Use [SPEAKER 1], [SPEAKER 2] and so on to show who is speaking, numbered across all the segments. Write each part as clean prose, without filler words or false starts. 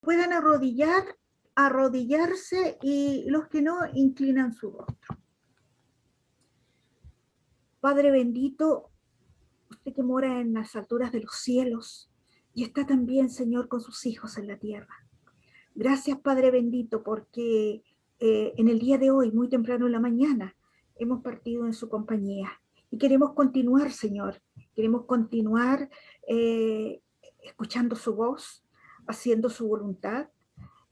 [SPEAKER 1] puedan arrodillarse y los que no inclinan su rostro. Padre bendito, usted que mora en las alturas de los cielos y está también, Señor, con sus hijos en la tierra. Gracias, Padre bendito, porque en el día de hoy, muy temprano en la mañana, hemos partido en su compañía. Y queremos continuar, Señor. Queremos continuar escuchando su voz, haciendo su voluntad.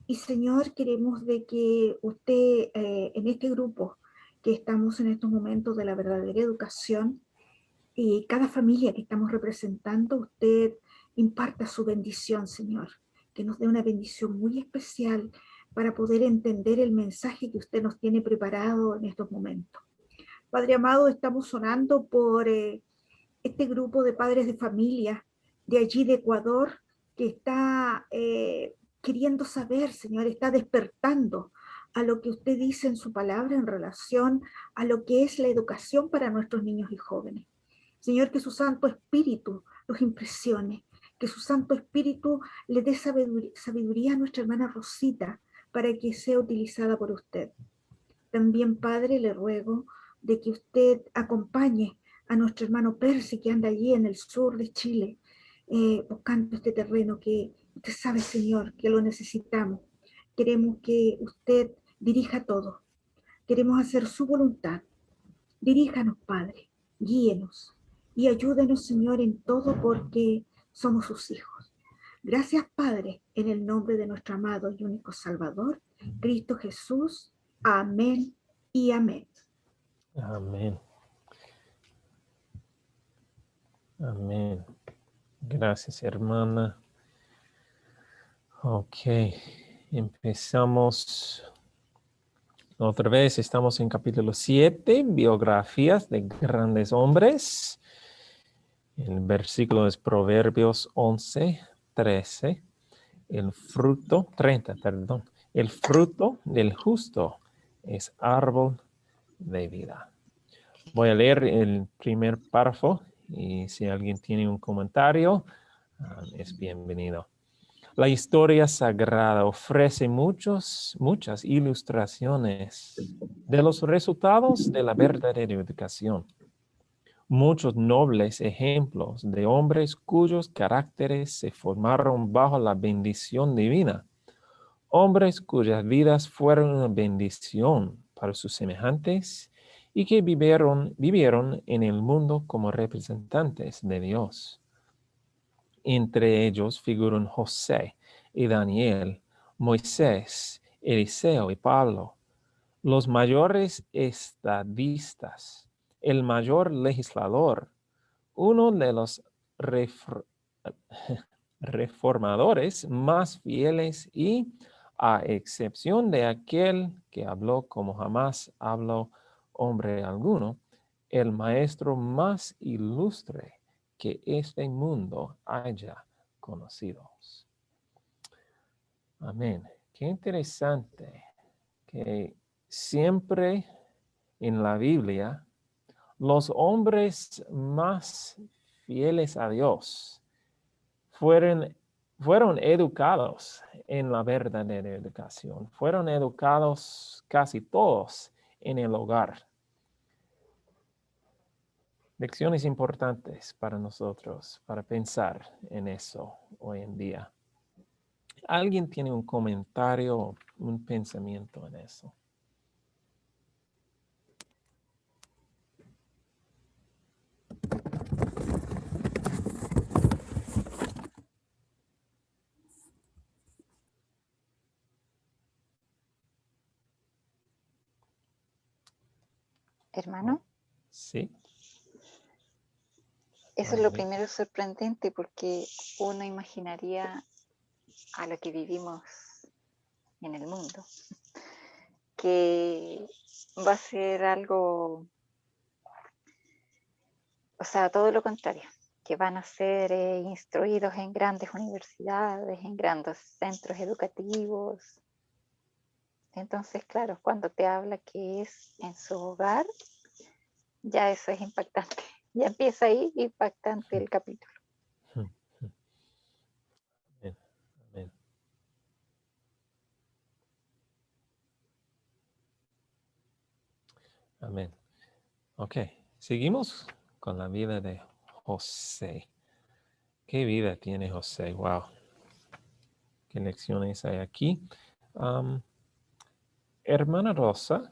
[SPEAKER 1] Y, Señor, queremos de que usted, en este grupo que estamos en estos momentos de la verdadera educación, y cada familia que estamos representando, usted imparta su bendición, Señor, que nos dé una bendición muy especial para poder entender el mensaje que usted nos tiene preparado en estos momentos. Padre amado, estamos orando por este grupo de padres de familia de allí de Ecuador que está queriendo saber, Señor, está despertando a lo que usted dice en su palabra en relación a lo que es la educación para nuestros niños y jóvenes. Señor, que su Santo Espíritu los impresione, que su Santo Espíritu le dé sabiduría a nuestra hermana Rosita para que sea utilizada por usted. También, Padre, le ruego de que usted acompañe a nuestro hermano Percy, que anda allí en el sur de Chile, buscando este terreno que usted sabe, Señor, que lo necesitamos. Queremos que usted dirija todo. Queremos hacer su voluntad. Diríjanos, Padre, guíenos y ayúdenos, Señor, en todo porque somos sus hijos. Gracias, Padre, en el nombre de nuestro amado y único Salvador, Cristo Jesús. Amén y amén.
[SPEAKER 2] Amén. Amén. Gracias, hermana. Ok, empezamos otra vez. Estamos en capítulo 7, biografías de grandes hombres. El versículo es Proverbios 11, 13. El fruto, 30, perdón. El fruto del justo es árbol de vida. Voy a leer el primer párrafo y si alguien tiene un comentario, es bienvenido. La historia sagrada ofrece muchas ilustraciones de los resultados de la verdadera educación. Muchos nobles ejemplos de hombres cuyos caracteres se formaron bajo la bendición divina. Hombres cuyas vidas fueron una bendición para sus semejantes y que vivieron en el mundo como representantes de Dios. Entre ellos figuran José y Daniel, Moisés, Eliseo y Pablo, los mayores estadistas, el mayor legislador, uno de los reformadores más fieles y, a excepción de aquel que habló como jamás habló hombre alguno, el maestro más ilustre que este mundo haya conocido. Amén. Qué interesante que siempre en la Biblia los hombres más fieles a Dios fueron educados en la verdadera educación. Fueron educados casi todos en el hogar. Lecciones importantes para nosotros, para pensar en eso hoy en día. ¿Alguien tiene un comentario, un pensamiento en eso?
[SPEAKER 3] Hermano,
[SPEAKER 2] Sí.
[SPEAKER 3] eso es lo primero sorprendente porque uno imaginaría a lo que vivimos en el mundo, que va a ser algo, o sea, todo lo contrario, que van a ser instruidos en grandes universidades, en grandes centros educativos. Entonces, claro, cuando te habla que es en su hogar, ya eso es impactante. Ya empieza ahí impactante el capítulo.
[SPEAKER 2] Amén. Amén. Ok, seguimos con la vida de José. ¿Qué vida tiene José? Wow. ¿Qué lecciones hay aquí? Hermana Rosa,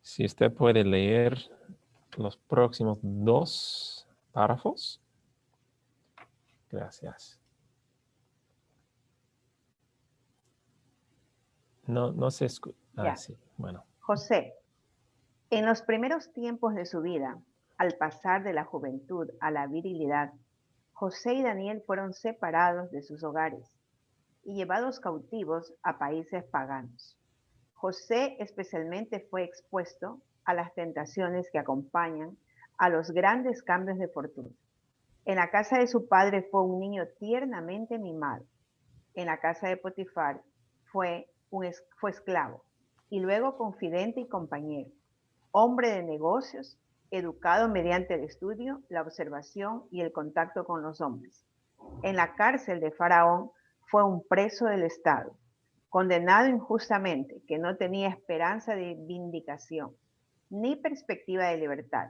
[SPEAKER 2] si usted puede leer los próximos 2 párrafos. Gracias. No se escucha.
[SPEAKER 4] Ya.
[SPEAKER 2] Sí, bueno.
[SPEAKER 4] José, en los primeros tiempos de su vida, al pasar de la juventud a la virilidad, José y Daniel fueron separados de sus hogares y llevados cautivos a países paganos. José especialmente fue expuesto a las tentaciones que acompañan a los grandes cambios de fortuna. En la casa de su padre fue un niño tiernamente mimado. En la casa de Potifar fue esclavo y luego confidente y compañero, hombre de negocios, educado mediante el estudio, la observación y el contacto con los hombres. En la cárcel de Faraón fue un preso del Estado, condenado injustamente, que no tenía esperanza de vindicación ni perspectiva de libertad.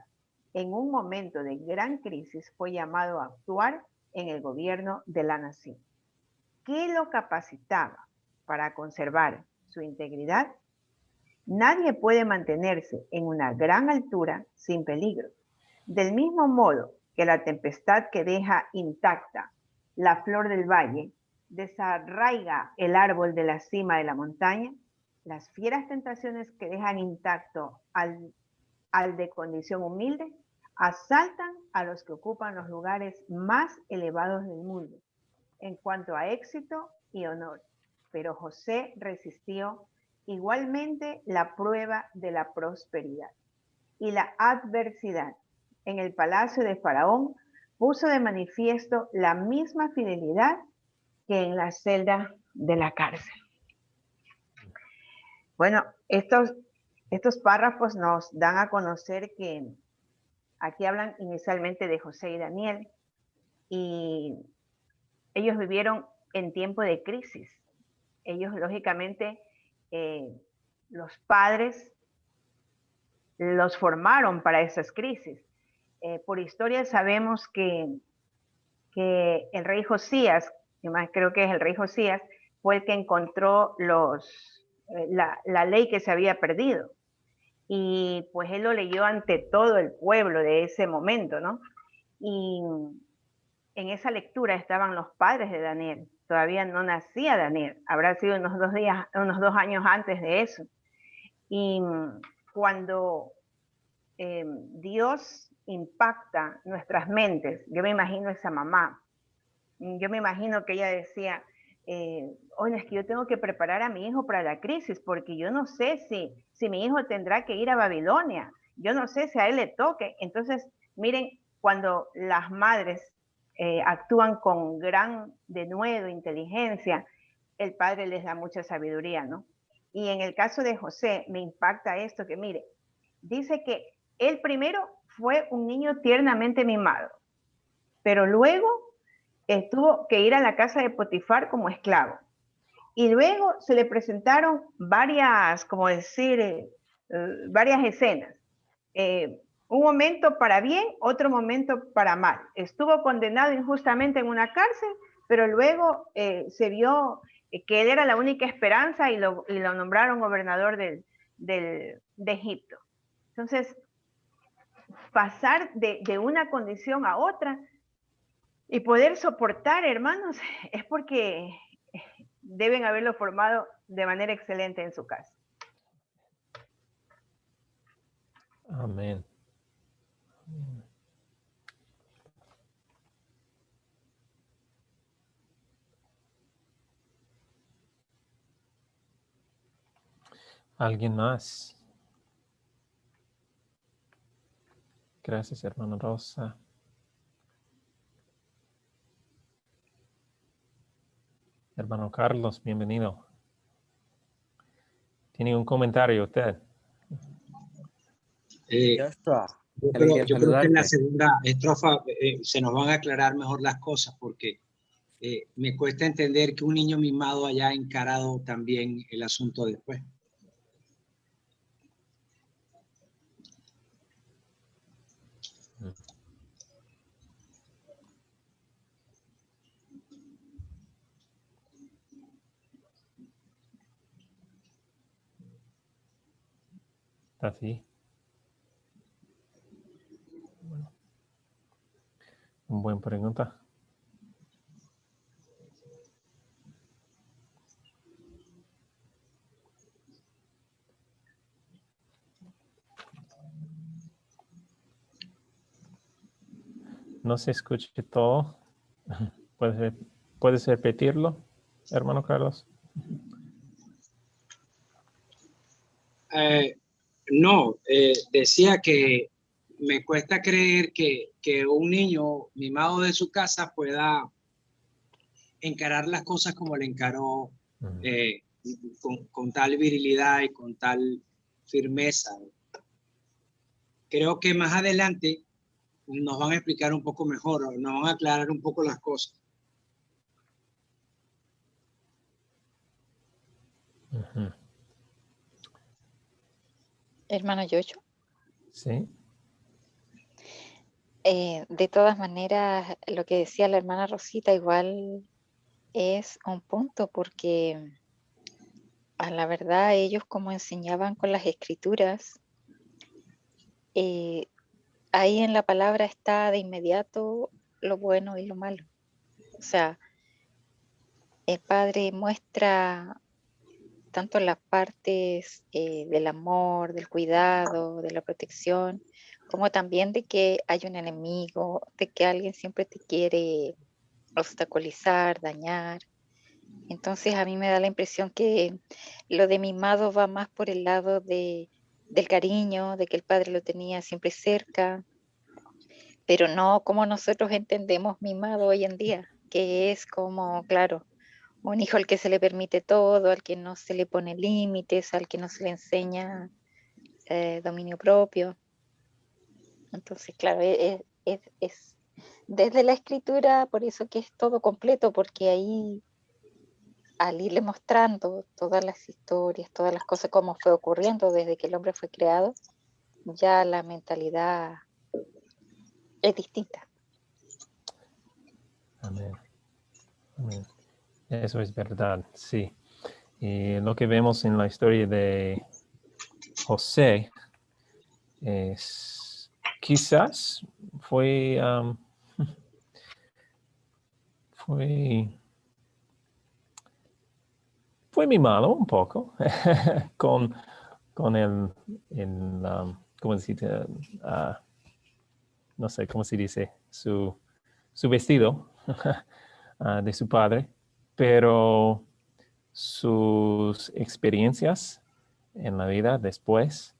[SPEAKER 4] En un momento de gran crisis fue llamado a actuar en el gobierno de la nación. ¿Qué lo capacitaba para conservar su integridad? Nadie puede mantenerse en una gran altura sin peligro. Del mismo modo que la tempestad que deja intacta la flor del valle desarraiga el árbol de la cima de la montaña, las fieras tentaciones que dejan intacto al de condición humilde asaltan a los que ocupan los lugares más elevados del mundo en cuanto a éxito y honor. Pero José resistió igualmente la prueba de la prosperidad y la adversidad. En el palacio de Faraón puso de manifiesto la misma fidelidad que en la celda de la cárcel. Bueno, estos párrafos nos dan a conocer que aquí hablan inicialmente de José y Daniel, y ellos vivieron en tiempo de crisis. Ellos, lógicamente, los padres los formaron para esas crisis. Por historia sabemos que el rey Josías, creo que es el rey Josías, fue el que encontró la ley que se había perdido. Y pues él lo leyó ante todo el pueblo de ese momento, ¿no? Y en esa lectura estaban los padres de Daniel. Todavía no nacía Daniel, habrá sido unos 2 años antes de eso. Y cuando Dios impacta nuestras mentes, yo me imagino esa mamá, yo me imagino que ella decía, oye, es que yo tengo que preparar a mi hijo para la crisis, porque yo no sé si mi hijo tendrá que ir a Babilonia, yo no sé si a él le toque. Entonces, miren, cuando las madres actúan con gran denuedo, inteligencia, el padre les da mucha sabiduría, ¿no? Y en el caso de José, me impacta esto, que mire, dice que él primero fue un niño tiernamente mimado, pero luego tuvo que ir a la casa de Potifar como esclavo. Y luego se le presentaron varias, como decir, varias escenas. Un momento para bien, otro momento para mal. Estuvo condenado injustamente en una cárcel, pero luego se vio que él era la única esperanza y lo nombraron gobernador de Egipto. Entonces, pasar de una condición a otra y poder soportar, hermanos, es porque deben haberlo formado de manera excelente en su casa.
[SPEAKER 2] Amén. ¿Alguien más? Gracias, hermana Rosa. Hermano Carlos, bienvenido. ¿Tiene un comentario usted?
[SPEAKER 5] Yo creo que en la segunda estrofa se nos van a aclarar mejor las cosas, porque me cuesta entender que un niño mimado haya encarado también el asunto después.
[SPEAKER 2] Está así. Bueno, una buena pregunta. No se escucha todo. ¿Puedes repetirlo, hermano Carlos?
[SPEAKER 5] No, decía que me cuesta creer que un niño mimado de su casa pueda encarar las cosas como le encaró, con tal virilidad y con tal firmeza. Creo que más adelante nos van a explicar un poco mejor, nos van a aclarar un poco las cosas.
[SPEAKER 3] Hermano Yocho.
[SPEAKER 2] Sí.
[SPEAKER 3] De todas maneras, lo que decía la hermana Rosita igual es un punto, porque a la verdad ellos, como enseñaban con las escrituras, ahí en la palabra está de inmediato lo bueno y lo malo. O sea, el Padre muestra tanto las partes del amor, del cuidado, de la protección, como también de que hay un enemigo, de que alguien siempre te quiere obstaculizar, dañar. Entonces a mí me da la impresión que lo de mimado va más por el lado del cariño, de que el padre lo tenía siempre cerca, pero no como nosotros entendemos mimado hoy en día, que es como, claro, un hijo al que se le permite todo, al que no se le pone límites, al que no se le enseña dominio propio. Entonces, claro, es desde la escritura, por eso que es todo completo, porque ahí al irle mostrando todas las historias, todas las cosas como fue ocurriendo desde que el hombre fue creado, ya la mentalidad es distinta.
[SPEAKER 2] Amén. Amén. Eso es verdad, sí. Y lo que vemos en la historia de José es quizás fue mimado un poco con el ¿cómo se dice? No sé cómo se dice, su vestido de su padre, pero sus experiencias en la vida después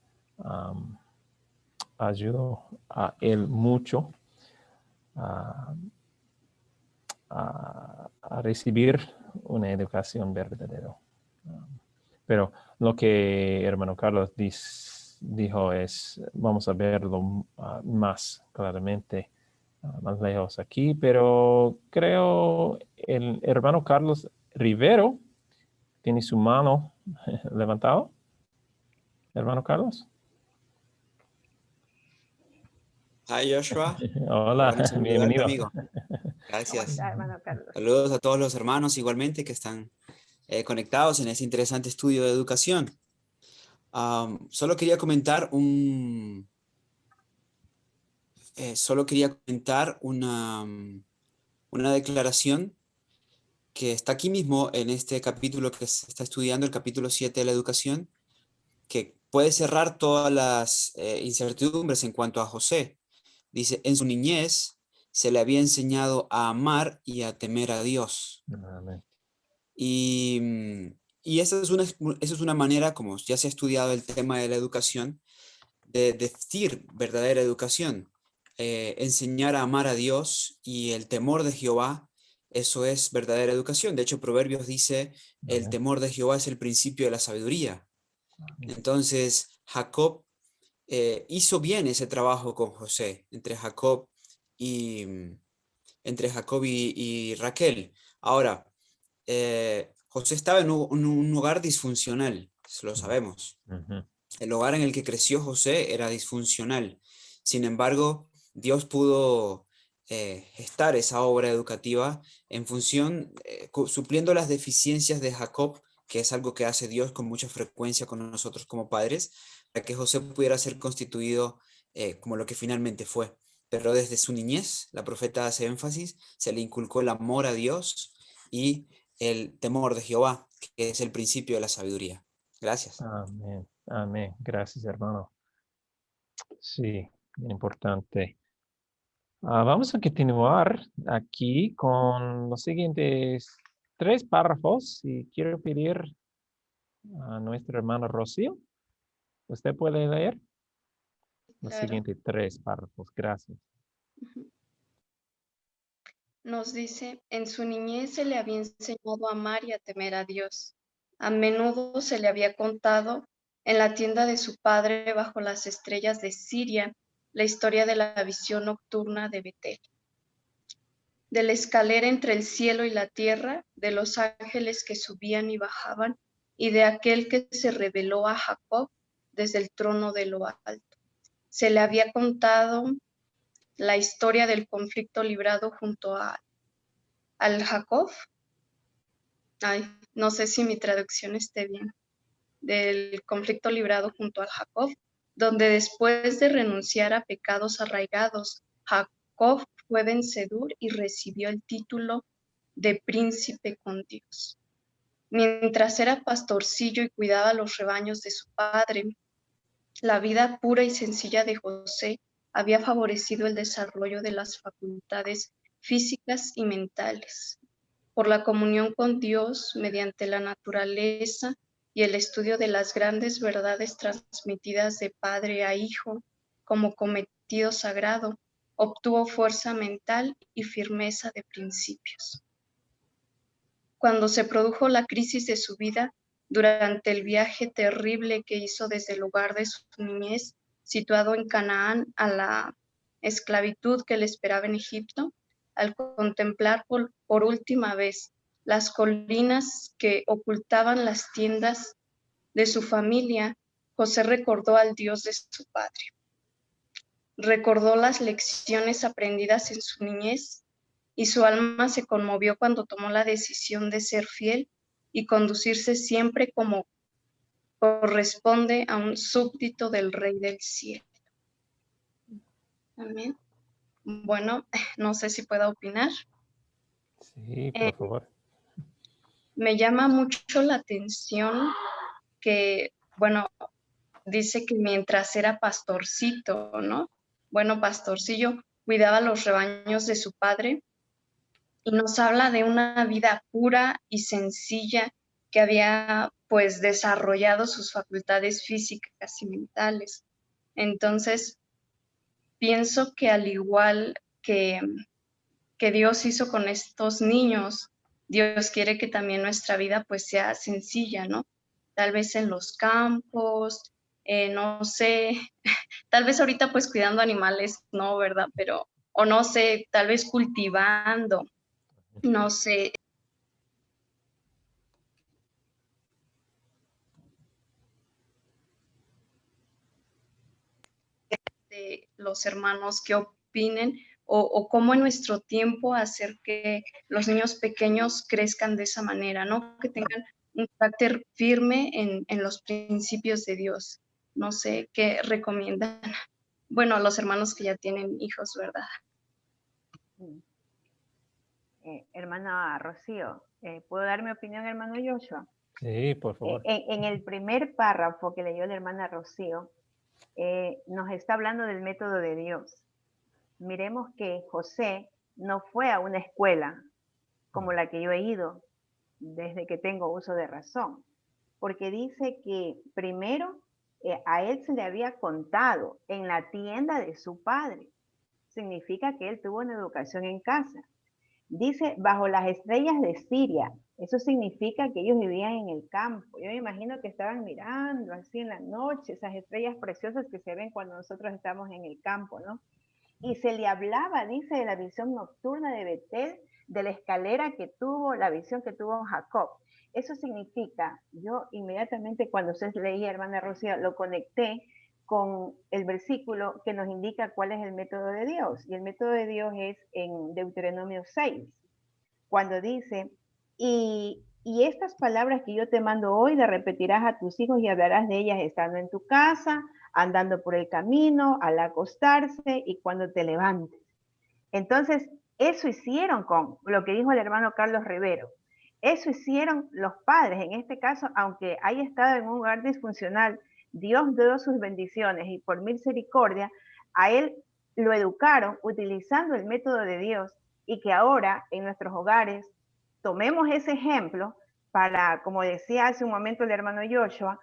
[SPEAKER 2] ayudó a él mucho a recibir una educación verdadera. Pero lo que hermano Carlos dijo es, vamos a verlo más claramente más lejos aquí, pero creo el hermano Carlos Rivero tiene su mano levantado. Hermano Carlos.
[SPEAKER 6] Hi Joshua.
[SPEAKER 2] Hola,
[SPEAKER 6] Bueno saludarte,
[SPEAKER 2] bienvenido.
[SPEAKER 6] amigo.
[SPEAKER 4] ¿Cómo
[SPEAKER 6] Gracias.
[SPEAKER 4] está, hermano Carlos?
[SPEAKER 6] Saludos a todos los hermanos igualmente que están conectados en este interesante estudio de educación. Solo quería comentar una declaración que está aquí mismo en este capítulo que se está estudiando, el capítulo 7 de la educación, que puede cerrar todas las incertidumbres en cuanto a José. Dice, en su niñez se le había enseñado a amar y a temer a Dios.
[SPEAKER 2] Amén.
[SPEAKER 6] Y esa es una manera, como ya se ha estudiado el tema de la educación, de decir verdadera educación. Enseñar a amar a Dios y el temor de Jehová, eso es verdadera educación. De hecho, Proverbios dice, el temor de Jehová es el principio de la sabiduría. Entonces, Jacob hizo bien ese trabajo con José, entre Jacob y Raquel. Ahora, José estaba en un hogar disfuncional, lo sabemos. El hogar en el que creció José era disfuncional. Sin embargo, Dios pudo gestar esa obra educativa en función, supliendo las deficiencias de Jacob que es algo que hace Dios con mucha frecuencia con nosotros como padres, para que José pudiera ser constituido como lo que finalmente fue. Pero desde su niñez, la profeta hace énfasis, se le inculcó el amor a Dios y el temor de Jehová, que es el principio de la sabiduría. Gracias.
[SPEAKER 2] Amén. Amén. Gracias, hermano. Sí, bien importante. Vamos a continuar aquí con los siguientes 3 párrafos y quiero pedir a nuestra hermana Rocío. ¿Usted puede leer los
[SPEAKER 7] Claro.
[SPEAKER 2] siguientes 3 párrafos? Gracias.
[SPEAKER 7] Ujú. Nos dice, en su niñez se le había enseñado a amar y a temer a Dios. A menudo se le había contado en la tienda de su padre bajo las estrellas de Siria la historia de la visión nocturna de Betel, de la escalera entre el cielo y la tierra, de los ángeles que subían y bajaban, y de aquel que se reveló a Jacob desde el trono de lo alto. Se le había contado la historia del conflicto librado junto al Jacob. No sé si mi traducción esté bien. Del conflicto librado junto al Jacob, donde después de renunciar a pecados arraigados, Jacob fue vencedor y recibió el título de príncipe con Dios. Mientras era pastorcillo y cuidaba los rebaños de su padre, la vida pura y sencilla de José había favorecido el desarrollo de las facultades físicas y mentales. Por la comunión con Dios mediante la naturaleza y el estudio de las grandes verdades transmitidas de padre a hijo como cometido sagrado, obtuvo fuerza mental y firmeza de principios. Cuando se produjo la crisis de su vida, durante el viaje terrible que hizo desde el lugar de su niñez, situado en Canaán, a la esclavitud que le esperaba en Egipto, al contemplar por última vez las colinas que ocultaban las tiendas de su familia, José recordó al Dios de su padre. Recordó las lecciones aprendidas en su niñez y su alma se conmovió cuando tomó la decisión de ser fiel y conducirse siempre como corresponde a un súbdito del Rey del Cielo. Amén. Bueno, no sé si pueda opinar.
[SPEAKER 2] Sí, por favor.
[SPEAKER 7] Me llama mucho la atención que, bueno, dice que mientras era pastorcito, ¿no? Bueno, pastorcillo, cuidaba los rebaños de su padre y nos habla de una vida pura y sencilla que había pues desarrollado sus facultades físicas y mentales. Entonces, pienso que al igual que Dios hizo con estos niños, Dios quiere que también nuestra vida pues sea sencilla, ¿no? Tal vez en los campos, no sé, tal vez ahorita pues cuidando animales, no, ¿verdad? Pero, o no sé, tal vez cultivando, no sé. De los hermanos que opinen o cómo en nuestro tiempo hacer que los niños pequeños crezcan de esa manera, ¿no? Que tengan un carácter firme en los principios de Dios. No sé qué recomiendan. Bueno, a los hermanos que ya tienen hijos, ¿verdad?
[SPEAKER 4] Hermana Rocío, ¿puedo dar mi opinión, hermano Joshua?
[SPEAKER 2] Sí, por favor.
[SPEAKER 4] En el primer párrafo que leyó la hermana Rocío, nos está hablando del método de Dios. Miremos que José no fue a una escuela como la que yo he ido desde que tengo uso de razón, porque dice que primero a él se le había contado en la tienda de su padre. Significa que él tuvo una educación en casa. Dice, bajo las estrellas de Siria. Eso significa que ellos vivían en el campo. Yo me imagino que estaban mirando así en la noche, esas estrellas preciosas que se ven cuando nosotros estamos en el campo, ¿no? Y se le hablaba, dice, de la visión nocturna de Betel, de la escalera que tuvo, la visión que tuvo Jacob. Eso significa, yo inmediatamente cuando usted leía, hermana Rocío, lo conecté con el versículo que nos indica cuál es el método de Dios. Y el método de Dios es en Deuteronomio 6, cuando dice, y y estas palabras que yo te mando hoy las repetirás a tus hijos y hablarás de ellas estando en tu casa, andando por el camino, al acostarse y cuando te levantes. Entonces, eso hicieron con lo que dijo el hermano Carlos Rivero. Eso hicieron los padres. En este caso, aunque haya estado en un hogar disfuncional, Dios dio sus bendiciones y por misericordia a él lo educaron utilizando el método de Dios, y que ahora en nuestros hogares tomemos ese ejemplo para, como decía hace un momento el hermano Joshua,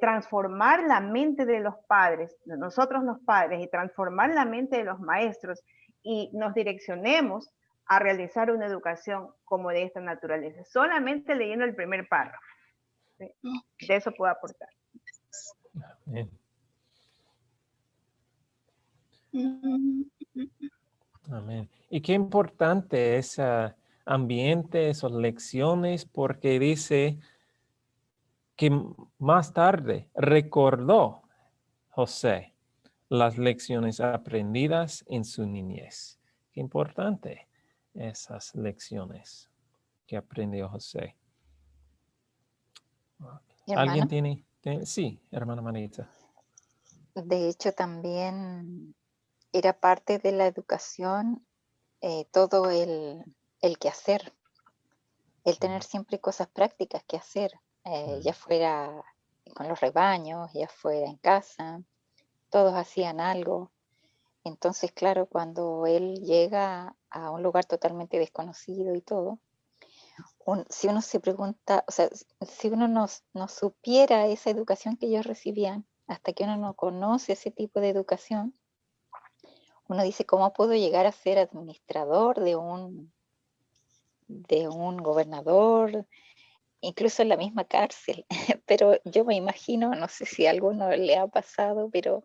[SPEAKER 4] transformar la mente de los padres, de nosotros los padres, y transformar la mente de los maestros, y nos direccionemos a realizar una educación como de esta naturaleza. Solamente leyendo el primer párrafo. ¿Sí? De eso puedo aportar.
[SPEAKER 2] Amén. Amén. Y qué importante ese ambiente, esas lecciones, porque dice que más tarde recordó José las lecciones aprendidas en su niñez. Qué importante esas lecciones que aprendió José. ¿Alguien
[SPEAKER 3] Hermano,
[SPEAKER 2] tiene? Sí, hermana Manita.
[SPEAKER 3] de hecho también era parte de la educación todo el quehacer, el tener siempre cosas prácticas que hacer, ya fuera con los rebaños, ya fuera en casa, todos hacían algo. Entonces, claro, cuando él llega a un lugar totalmente desconocido y todo, si uno se pregunta, o sea, si uno no supiera esa educación que ellos recibían, hasta que uno no conoce ese tipo de educación, uno dice, ¿cómo puedo llegar a ser administrador de un gobernador, incluso en la misma cárcel? Pero yo me imagino, no sé si a alguno le ha pasado, pero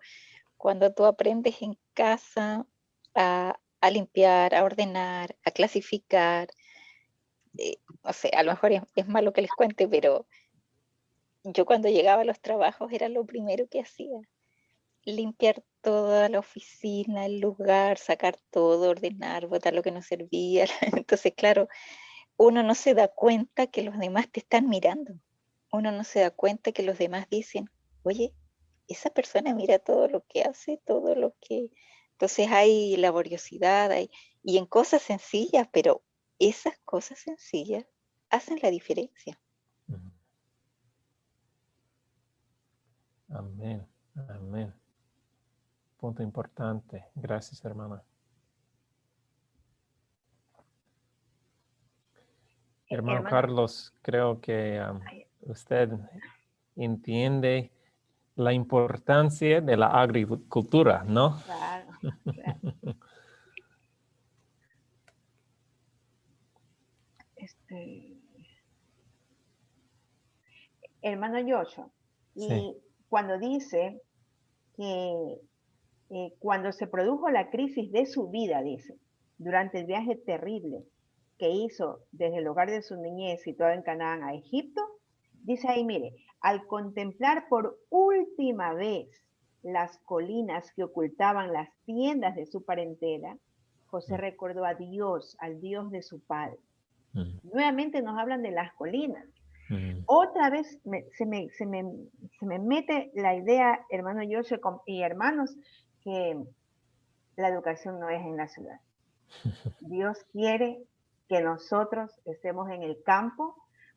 [SPEAKER 3] cuando tú aprendes en casa a limpiar, a ordenar, a clasificar, o sea, a lo mejor es malo que les cuente, pero yo cuando llegaba a los trabajos era lo primero que hacía, limpiar toda la oficina, el lugar, sacar todo, ordenar, botar lo que no servía. Entonces, claro, uno no se da cuenta que los demás te están mirando. Uno no se da cuenta que los demás dicen, oye, esa persona mira todo lo que hace, todo lo que... Entonces hay laboriosidad, y en cosas sencillas, pero esas cosas sencillas hacen la diferencia.
[SPEAKER 2] Amén. Amén. Punto importante. Gracias, hermana. Hermano Carlos, creo que usted entiende la importancia de la agricultura, ¿no?
[SPEAKER 4] Claro, claro. Hermano Joshua, y
[SPEAKER 2] Sí.
[SPEAKER 4] cuando dice que cuando se produjo la crisis de su vida, dice, durante el viaje terrible que hizo desde el hogar de su niñez situado en Canaán a Egipto, dice ahí, mire, al contemplar por última vez las colinas que ocultaban las tiendas de su parentela, José recordó a Dios, al Dios de su padre. Nuevamente nos hablan de las colinas. Otra vez se me mete la idea, hermano Joshua y hermanos, que la educación no es en la ciudad. Dios quiere que nosotros estemos en el campo,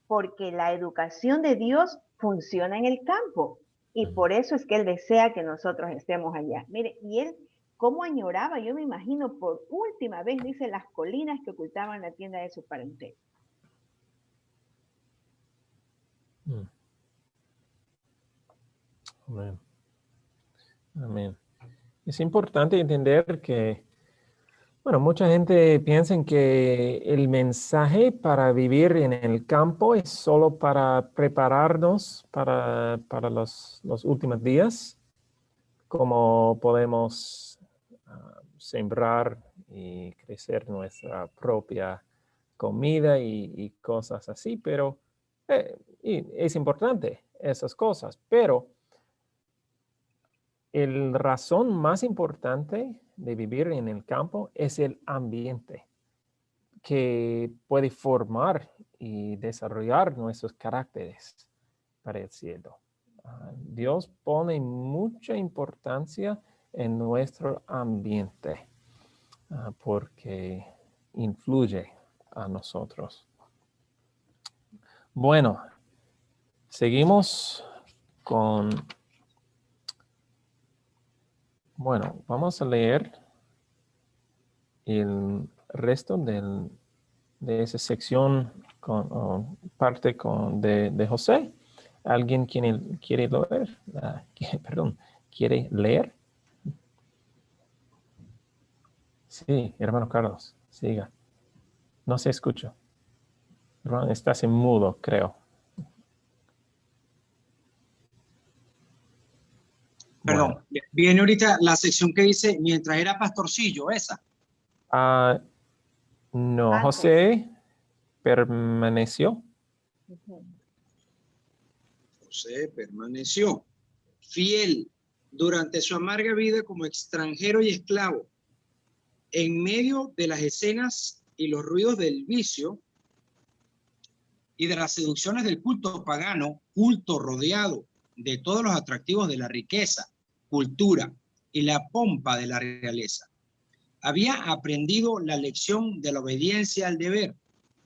[SPEAKER 4] porque la educación de Dios funciona en el campo, y por eso es que Él desea que nosotros estemos allá. Mire, y Él, cómo añoraba, yo me imagino, por última vez, dice, las colinas que ocultaban la tienda de su parentela.
[SPEAKER 2] Amén. Amén. Es importante entender que, bueno, mucha gente piensa que el mensaje para vivir en el campo es solo para prepararnos para los últimos días, como podemos sembrar y crecer nuestra propia comida y cosas así, pero y es importante esas cosas, pero la razón más importante de vivir en el campo es el ambiente que puede formar y desarrollar nuestros caracteres para el cielo. Dios pone mucha importancia en nuestro ambiente porque influye a nosotros. Bueno, seguimos con... Bueno, vamos a leer el resto de esa sección parte de José. ¿Alguien quiere leer? Perdón, ¿quiere leer? Sí, hermano Carlos, siga. No se escucha. Hermano, estás en mudo, creo.
[SPEAKER 5] Perdón,
[SPEAKER 2] Bueno.
[SPEAKER 5] viene ahorita la sección que dice mientras era pastorcillo, esa.
[SPEAKER 2] No,
[SPEAKER 4] Antes.
[SPEAKER 2] José permaneció.
[SPEAKER 5] José permaneció fiel durante su amarga vida como extranjero y esclavo, en medio de las escenas y los ruidos del vicio y de las seducciones del culto pagano, culto rodeado de todos los atractivos de la riqueza, cultura y la pompa de la realeza. Había aprendido la lección de la obediencia al deber,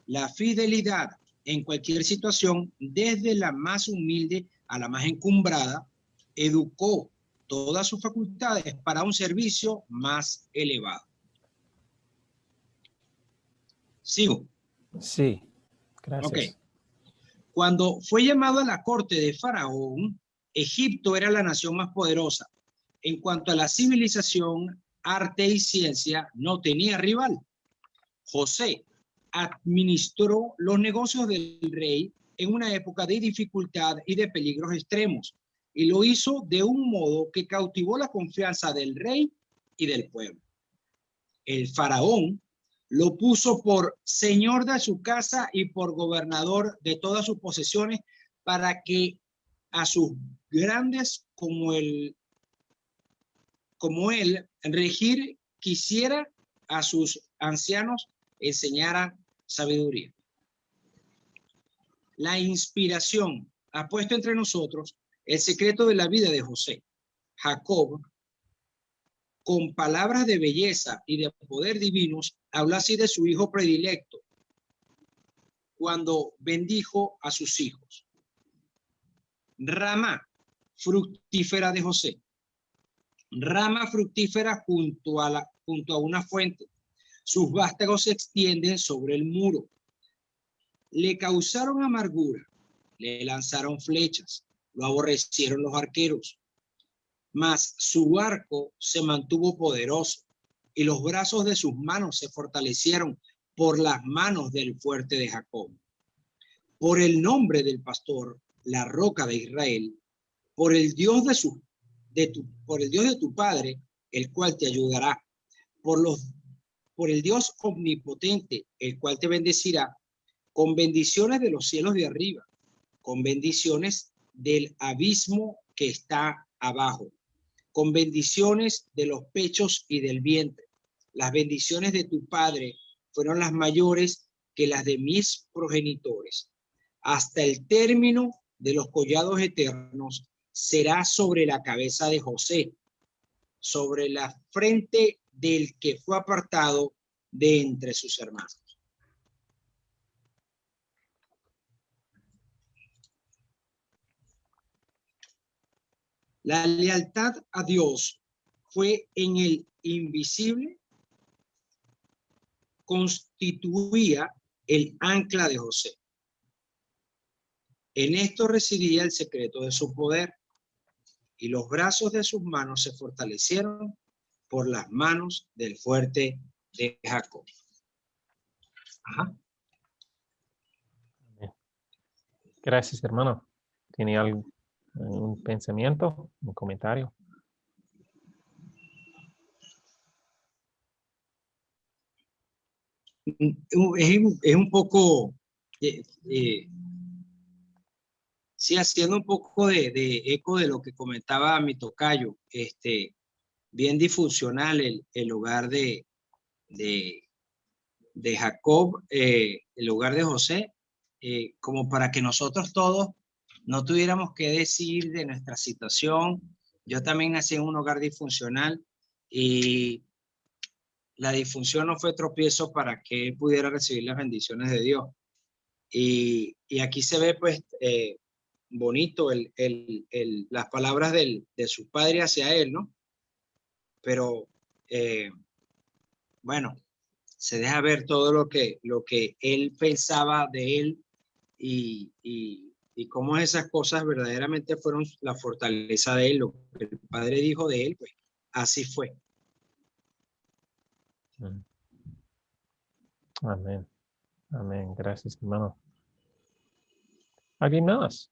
[SPEAKER 5] la fidelidad en cualquier situación, desde la más humilde a la más encumbrada, educó todas sus facultades para un servicio más elevado. ¿Sigo?
[SPEAKER 2] Sí, gracias.
[SPEAKER 5] Ok. Cuando fue llamado a la corte de Faraón, Egipto era la nación más poderosa. En cuanto a la civilización, arte y ciencia, no tenía rival. José administró los negocios del rey en una época de dificultad y de peligros extremos, y lo hizo de un modo que cautivó la confianza del rey y del pueblo. El faraón lo puso por señor de su casa y por gobernador de todas sus posesiones, para que a sus grandes como él regir quisiera, a sus ancianos enseñara sabiduría. La inspiración ha puesto entre nosotros el secreto de la vida de José. Jacob, con palabras de belleza y de poder divinos, habló así de su hijo predilecto cuando bendijo a sus hijos. Rama fructífera de José. Rama fructífera junto a una fuente. Sus vástagos se extienden sobre el muro. Le causaron amargura, le lanzaron flechas, lo aborrecieron los arqueros. Mas su arco se mantuvo poderoso y los brazos de sus manos se fortalecieron por las manos del fuerte de Jacob. Por el nombre del pastor, la roca de Israel, por el Dios de tu padre, el cual te ayudará, por el Dios omnipotente, el cual te bendecirá, con bendiciones de los cielos de arriba, con bendiciones del abismo que está abajo, con bendiciones de los pechos y del vientre. Las bendiciones de tu padre fueron las mayores que las de mis progenitores. Hasta el término de los collados eternos será sobre la cabeza de José, sobre la frente del que fue apartado de entre sus hermanos. La lealtad a Dios fue en el invisible, constituía el ancla de José. En esto residía el secreto de su poder, y los brazos de sus manos se fortalecieron por las manos del fuerte de Jacob. Ajá.
[SPEAKER 2] Gracias, hermano. ¿Tiene algún pensamiento, un comentario?
[SPEAKER 5] Es un poco, sí, haciendo un poco de eco de lo que comentaba mi tocayo, bien disfuncional el hogar de Jacob, el hogar de José, como para que nosotros todos no tuviéramos que decir de nuestra situación. Yo también nací en un hogar disfuncional y la disfunción no fue tropiezo para que él pudiera recibir las bendiciones de Dios. Y aquí se ve pues bonito las palabras de su padre hacia él, ¿no? Pero bueno, se deja ver todo lo que él pensaba de él y cómo esas cosas verdaderamente fueron la fortaleza de él, lo que el padre dijo de él, pues así fue.
[SPEAKER 2] Amén. Amén. Gracias, hermano. ¿Alguien más?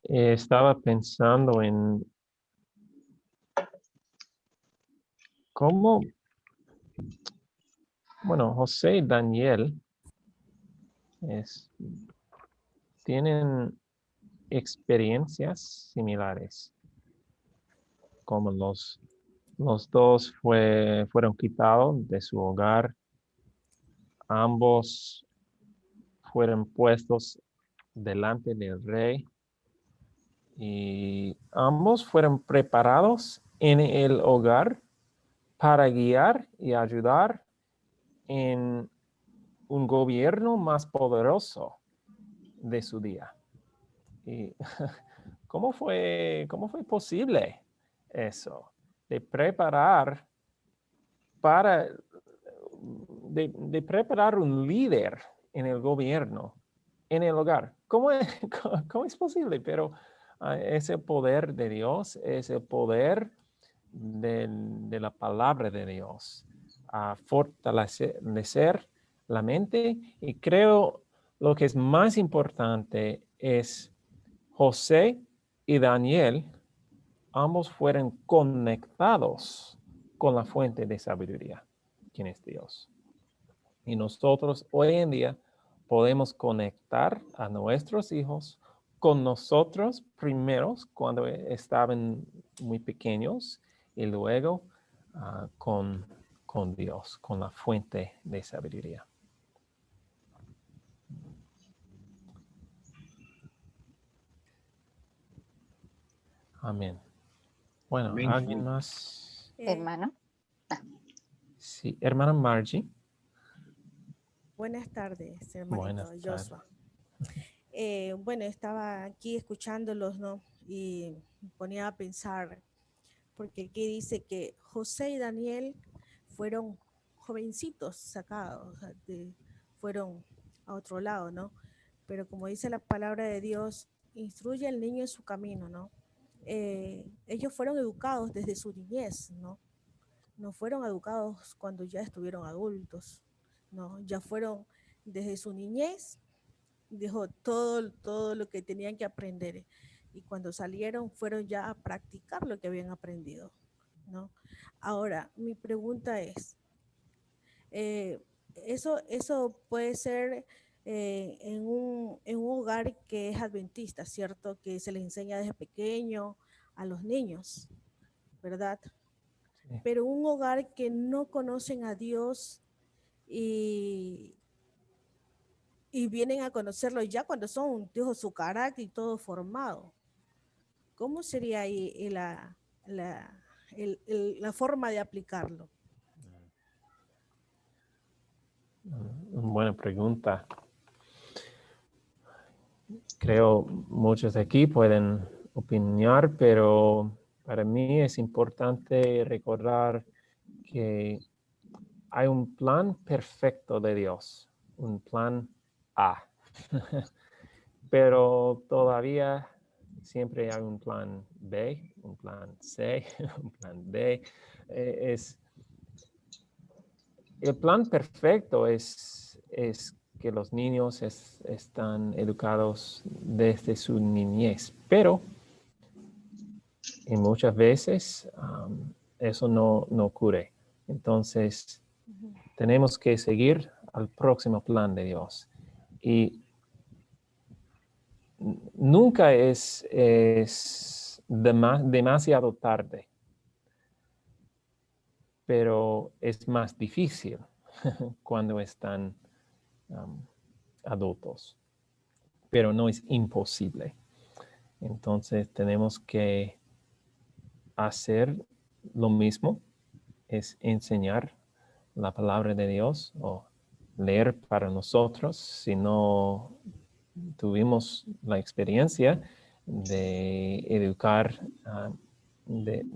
[SPEAKER 2] Estaba pensando en cómo, bueno, José y Daniel tienen experiencias similares, como los dos fueron quitados de su hogar, ambos fueron puestos delante del rey y ambos fueron preparados en el hogar para guiar y ayudar en un gobierno más poderoso de su día. Y ¿cómo fue posible eso? De preparar de preparar un líder en el gobierno, en el hogar. ¿Cómo es posible? Pero ese poder de Dios, ese poder de la palabra de Dios, a fortalecer la mente. Y creo lo que es más importante es José y Daniel, ambos fueron conectados con la fuente de sabiduría, quien es Dios. Y nosotros hoy en día podemos conectar a nuestros hijos con nosotros primeros cuando estaban muy pequeños y luego con Dios, con la fuente de sabiduría. Amén. Bueno,
[SPEAKER 5] Amén.
[SPEAKER 2] ¿alguien más?
[SPEAKER 3] Hermano.
[SPEAKER 2] Sí, hermana Margie.
[SPEAKER 8] Buenas tardes, hermanito
[SPEAKER 2] Buenas
[SPEAKER 8] Joshua. Bueno, estaba aquí escuchándolos, ¿no? Y me ponía a pensar, porque aquí dice que José y Daniel fueron jovencitos sacados, o sea, fueron a otro lado, ¿no? Pero como dice la palabra de Dios, instruye al niño en su camino, ¿no? Ellos fueron educados desde su niñez, ¿no? No fueron educados cuando ya estuvieron adultos, ¿no? Ya fueron desde su niñez, dijo todo lo que tenían que aprender. Y cuando salieron fueron ya a practicar lo que habían aprendido, ¿no? Ahora, mi pregunta es, eso puede ser en un hogar que es adventista, ¿cierto? Que se le enseña desde pequeño a los niños, ¿verdad?
[SPEAKER 2] Sí.
[SPEAKER 8] Pero un hogar que no conocen a Dios y vienen a conocerlo ya cuando son, dijo, su carácter y todo formado. ¿Cómo sería ahí la forma de aplicarlo?
[SPEAKER 2] Buena pregunta. Creo muchos aquí pueden opinar, pero para mí es importante recordar que hay un plan perfecto de Dios, un plan A. Pero todavía siempre hay un plan B, un plan C, un plan D. El plan perfecto es que los niños están educados desde su niñez, pero muchas veces eso no ocurre. Entonces, tenemos que seguir al próximo plan de Dios. Y nunca es es demasiado tarde, pero es más difícil cuando están adultos, pero no es imposible. Entonces tenemos que hacer lo mismo, es enseñar la palabra de Dios o leer para nosotros. Si no tuvimos la experiencia de educar, de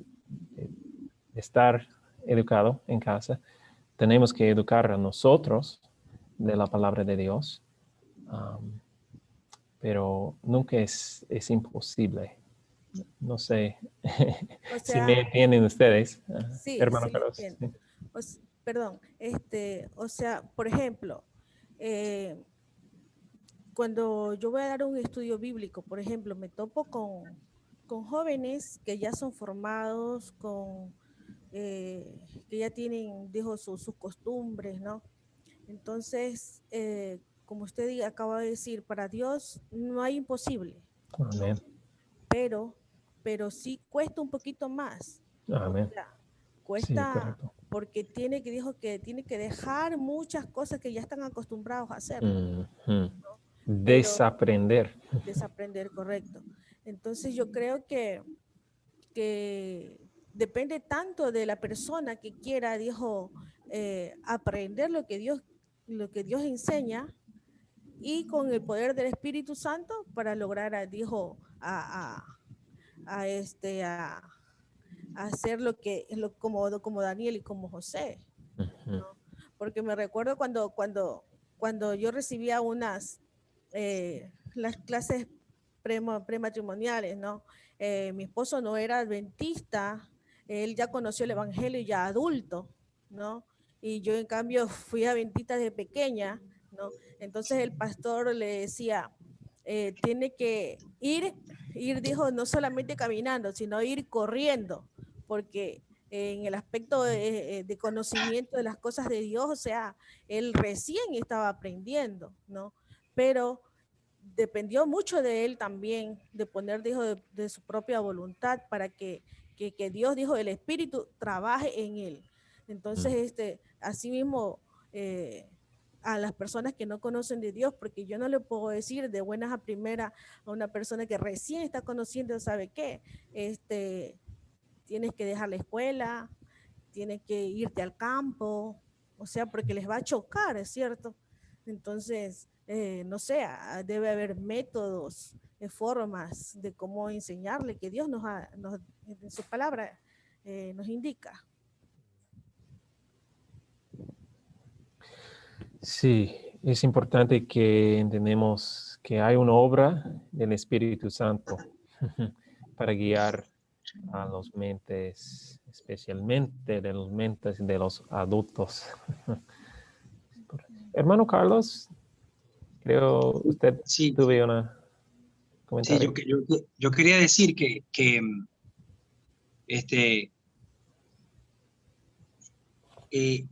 [SPEAKER 2] estar educado en casa, tenemos que educar a nosotros de la palabra de Dios, pero nunca es imposible. No sé
[SPEAKER 8] O
[SPEAKER 2] si me
[SPEAKER 8] sea,
[SPEAKER 2] entienden ustedes,
[SPEAKER 8] sí,
[SPEAKER 2] hermano
[SPEAKER 8] sí le
[SPEAKER 2] Carlos.
[SPEAKER 8] entiendo.
[SPEAKER 2] Sí.
[SPEAKER 8] Perdón, o sea, por ejemplo, cuando yo voy a dar un estudio bíblico, por ejemplo, me topo con jóvenes que ya son formados, que ya tienen, dijo, sus costumbres, ¿no? Entonces, como usted acaba de decir, para Dios no hay imposible, ¿no?
[SPEAKER 2] Amén.
[SPEAKER 8] Pero sí cuesta un poquito más. O
[SPEAKER 2] Amén.
[SPEAKER 8] sea,
[SPEAKER 2] Sí,
[SPEAKER 8] cuesta
[SPEAKER 2] correcto.
[SPEAKER 8] porque dijo que tiene que dejar muchas cosas que ya están acostumbrados a hacer,
[SPEAKER 2] Ujú.
[SPEAKER 8] ¿no? Pero
[SPEAKER 2] Desaprender.
[SPEAKER 8] desaprender, correcto. Entonces yo creo que depende tanto de la persona que quiera, dijo, aprender lo que Dios enseña, y con el poder del Espíritu Santo para lograr, dijo, a hacer como Daniel y como José,
[SPEAKER 2] Ujú.
[SPEAKER 8] ¿no? Porque me recuerdo cuando yo recibía las clases prematrimoniales, ¿no? Mi esposo no era adventista, él ya conoció el evangelio ya adulto, ¿no? Y yo en cambio fui adventista de pequeña, ¿no? Entonces el pastor le decía, tiene que dijo, no solamente caminando, sino ir corriendo, porque en el aspecto de conocimiento de las cosas de Dios, o sea, él recién estaba aprendiendo, ¿no? Pero dependió mucho de él también, de poner, dijo, de su propia voluntad para que Dios, dijo, el Espíritu trabaje en él. Entonces, así mismo, a las personas que no conocen de Dios, porque yo no le puedo decir de buenas a primeras a una persona que recién está conociendo, ¿sabe qué? Tienes que dejar la escuela, tienes que irte al campo, o sea, porque les va a chocar, ¿es cierto? Entonces, no sé, debe haber métodos, formas de cómo enseñarle, que Dios en su palabra nos indica.
[SPEAKER 2] Sí, es importante que entendamos que hay una obra del Espíritu Santo para guiar a los mentes, especialmente de los mentes de los adultos. Hermano Carlos, creo usted
[SPEAKER 5] Sí,
[SPEAKER 2] tuve una
[SPEAKER 5] sí,
[SPEAKER 2] comentario.
[SPEAKER 5] yo quería decir que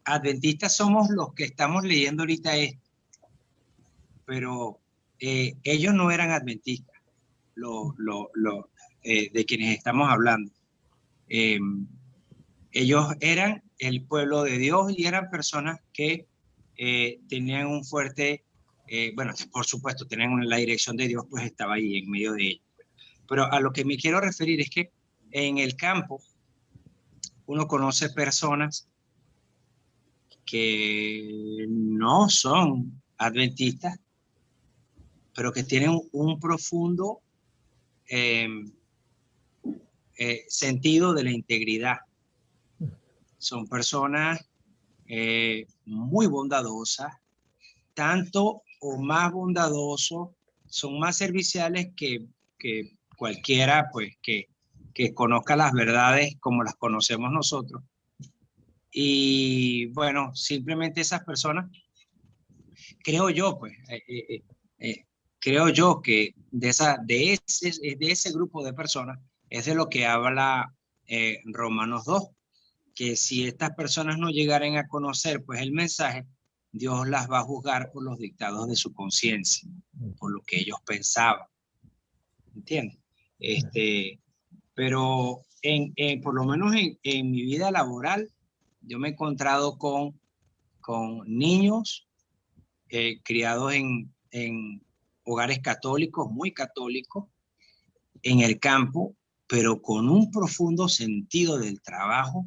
[SPEAKER 5] adventistas somos los que estamos leyendo ahorita esto, pero ellos no eran adventistas, de quienes estamos hablando. Ellos eran el pueblo de Dios y eran personas que tenían un fuerte, bueno, por supuesto, tenían la dirección de Dios, pues estaba ahí en medio de ellos. Pero a lo que me quiero referir es que en el campo uno conoce personas que no son adventistas, pero que tienen un profundo sentido de la integridad. Son personas muy bondadosas, tanto o más bondadosos, son más serviciales que cualquiera pues que conozca las verdades como las conocemos nosotros. Y bueno, simplemente esas personas, creo yo, pues, creo yo que de ese grupo de personas es de lo que habla Romanos 2, que si estas personas no llegaran a conocer pues el mensaje, Dios las va a juzgar por los dictados de su conciencia, por lo que ellos pensaban. ¿Entiendes? pero por lo menos en mi vida laboral, yo me he encontrado con niños criados en hogares católicos, muy católicos, en el campo, pero con un profundo sentido del trabajo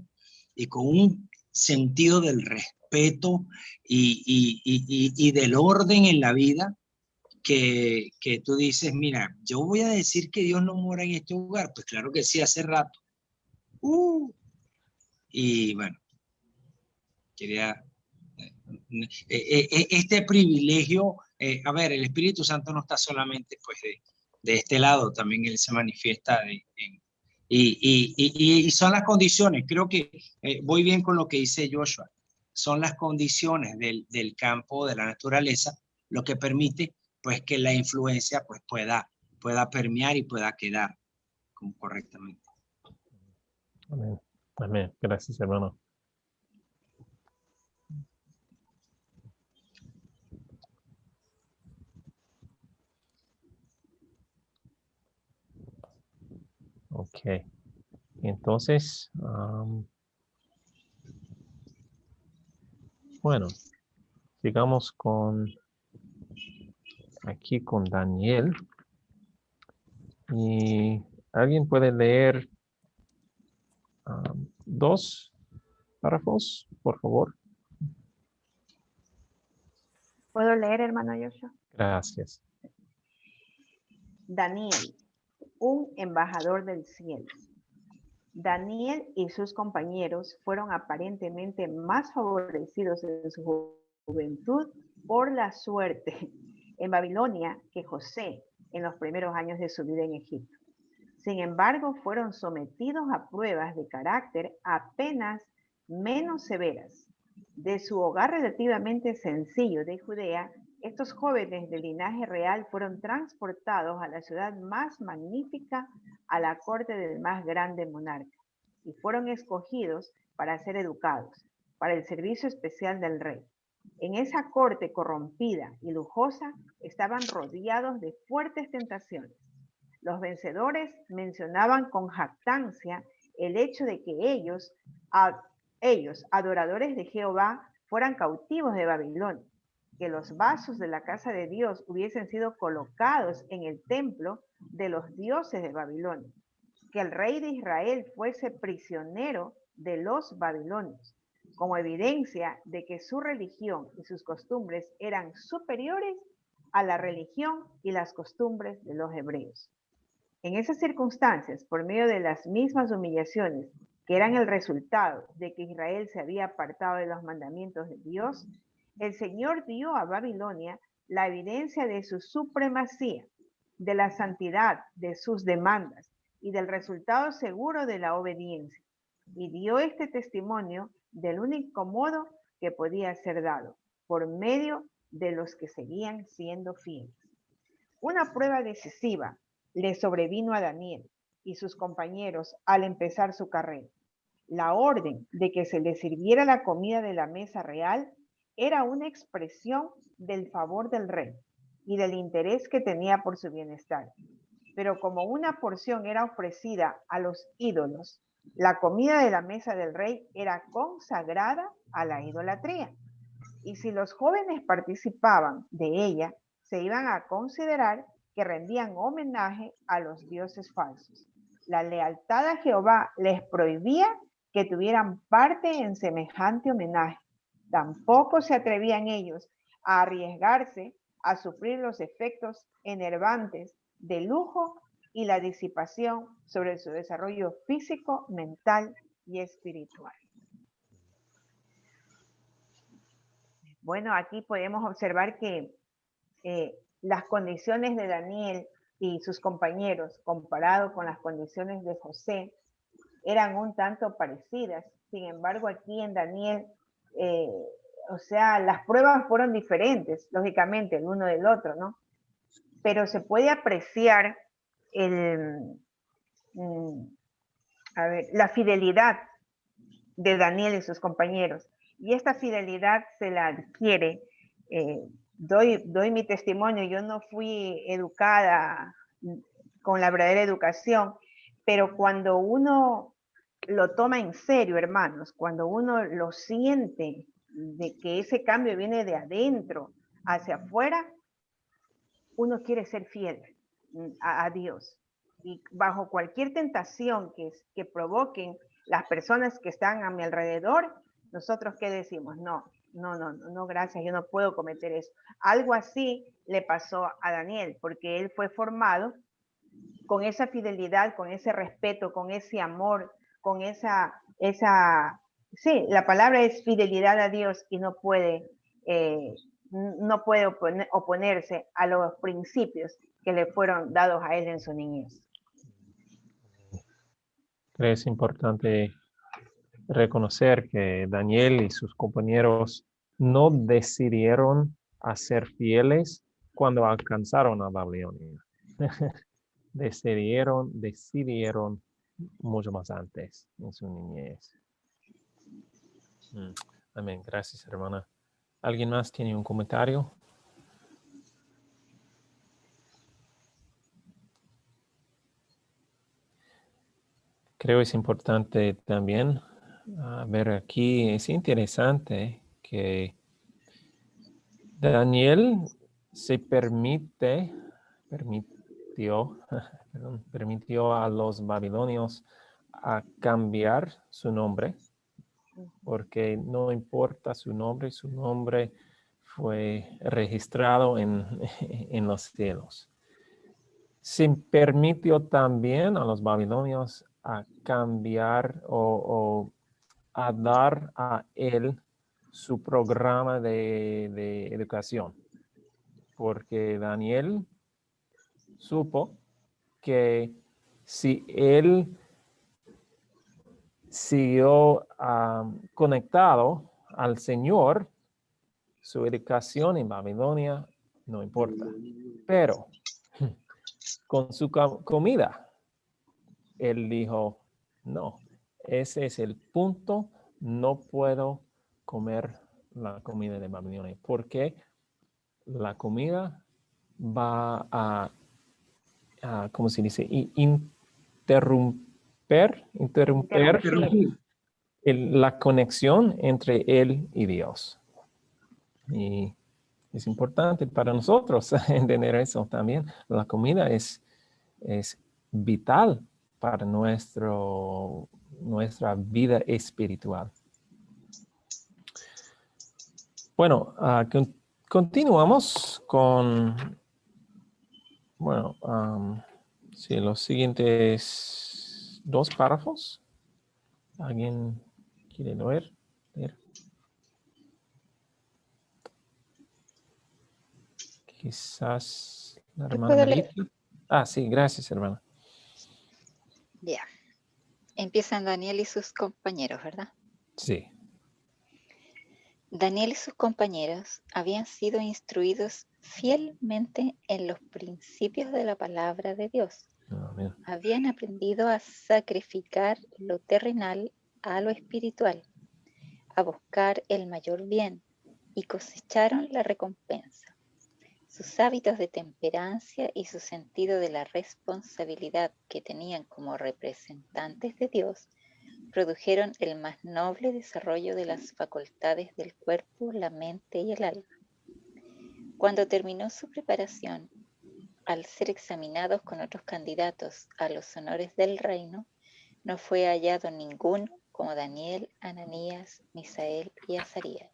[SPEAKER 5] y con un sentido del respeto y del orden en la vida, que tú dices, mira, yo voy a decir que Dios no mora en este lugar. Pues claro que sí, hace rato. Y bueno, quería... este privilegio, a ver, el Espíritu Santo no está solamente pues de este lado, también Él se manifiesta y son las condiciones. Creo que voy bien con lo que dice Joshua. Son las condiciones del campo, de la naturaleza, lo que permite pues que la influencia pues pueda permear y pueda quedar correctamente.
[SPEAKER 2] Amén. Amén. Gracias, hermano. Ok. Entonces, bueno, sigamos aquí con Daniel. Y alguien puede leer 2 párrafos, por favor.
[SPEAKER 4] ¿Puedo leer, hermano Joshua?
[SPEAKER 2] Gracias.
[SPEAKER 4] Daniel, un embajador del cielo. Daniel y sus compañeros fueron aparentemente más favorecidos en su juventud por la suerte en Babilonia que José en los primeros años de su vida en Egipto. Sin embargo, fueron sometidos a pruebas de carácter apenas menos severas. De su hogar relativamente sencillo de Judea, estos jóvenes de linaje real fueron transportados a la ciudad más magnífica, a la corte del más grande monarca, y fueron escogidos para ser educados, para el servicio especial del rey. En esa corte corrompida y lujosa estaban rodeados de fuertes tentaciones. Los vencedores mencionaban con jactancia el hecho de que ellos, adoradores de Jehová, fueran cautivos de Babilonia, que los vasos de la casa de Dios hubiesen sido colocados en el templo de los dioses de Babilonia, que el rey de Israel fuese prisionero de los babilonios, como evidencia de que su religión y sus costumbres eran superiores a la religión y las costumbres de los hebreos. En esas circunstancias, por medio de las mismas humillaciones que eran el resultado de que Israel se había apartado de los mandamientos de Dios, el Señor dio a Babilonia la evidencia de su supremacía, de la santidad de sus demandas y del resultado seguro de la obediencia, y dio este testimonio del único modo que podía ser dado, por medio de los que seguían siendo fieles. Una prueba decisiva le sobrevino a Daniel y sus compañeros al empezar su carrera. La orden de que se les sirviera la comida de la mesa real era una expresión del favor del rey y del interés que tenía por su bienestar. Pero como una porción era ofrecida a los ídolos, la comida de la mesa del rey era consagrada a la idolatría. Y si los jóvenes participaban de ella, se iban a considerar que rendían homenaje a los dioses falsos. La lealtad a Jehová les prohibía que tuvieran parte en semejante homenaje. Tampoco se atrevían ellos a arriesgarse a sufrir los efectos enervantes del lujo y la disipación sobre su desarrollo físico, mental y espiritual. Bueno, aquí podemos observar que las condiciones de Daniel y sus compañeros, comparado con las condiciones de José, eran un tanto parecidas. Sin embargo, aquí en Daniel, o sea, las pruebas fueron diferentes, lógicamente, el uno del otro, ¿no? Pero se puede apreciar la fidelidad de Daniel y sus compañeros. Y esta fidelidad se la adquiere, doy mi testimonio, yo no fui educada con la verdadera educación, Pero cuando uno lo toma en serio, hermanos, cuando uno lo siente de que ese cambio viene de adentro hacia afuera, uno quiere ser fiel a Dios. Y bajo cualquier tentación que provoquen las personas que están a mi alrededor, nosotros ¿qué decimos? No, gracias, yo no puedo cometer eso. Algo así le pasó a Daniel, porque él fue formado con esa fidelidad, con ese respeto, con ese amor, con sí, la palabra es fidelidad a Dios y no puede oponerse a los principios que le fueron dados a él en su niñez.
[SPEAKER 2] Es importante reconocer que Daniel y sus compañeros no decidieron a ser fieles cuando alcanzaron a Babilonia. decidieron mucho más antes en su niñez. Amén. Gracias, hermana. ¿Alguien más tiene un comentario? Creo es importante también ver aquí, es interesante que Daniel se permitió a los babilonios a cambiar su nombre, porque no importa su nombre fue registrado en los cielos. Se permitió también a los babilonios a cambiar o a dar a él su programa de educación, porque Daniel supo que si él siguió conectado al Señor, su educación en Babilonia no importa. Pero con su comida, él dijo, no, ese es el punto, no puedo comer la comida de Babilonia, porque la comida va a ¿cómo se dice? Interrumpir la conexión entre él y Dios. Y es importante para nosotros entender eso también. La comida es vital para nuestra vida espiritual. Bueno, continuamos con, los siguientes 2 párrafos. ¿Alguien quiere leer? Quizás la hermana Melita. Sí, gracias, hermana.
[SPEAKER 3] Ya. Empiezan Daniel y sus compañeros, ¿verdad?
[SPEAKER 2] Sí.
[SPEAKER 3] Daniel y sus compañeros habían sido instruidos fielmente en los principios de la palabra de Dios.
[SPEAKER 2] Amén.
[SPEAKER 3] Habían aprendido a sacrificar lo terrenal a lo espiritual, a buscar el mayor bien, y cosecharon la recompensa. Sus hábitos de temperancia y su sentido de la responsabilidad que tenían como representantes de Dios produjeron el más noble desarrollo de las facultades del cuerpo, la mente y el alma. Cuando terminó su preparación, al ser examinados con otros candidatos a los honores del reino, no fue hallado ninguno como Daniel, Ananías, Misael y Azarías.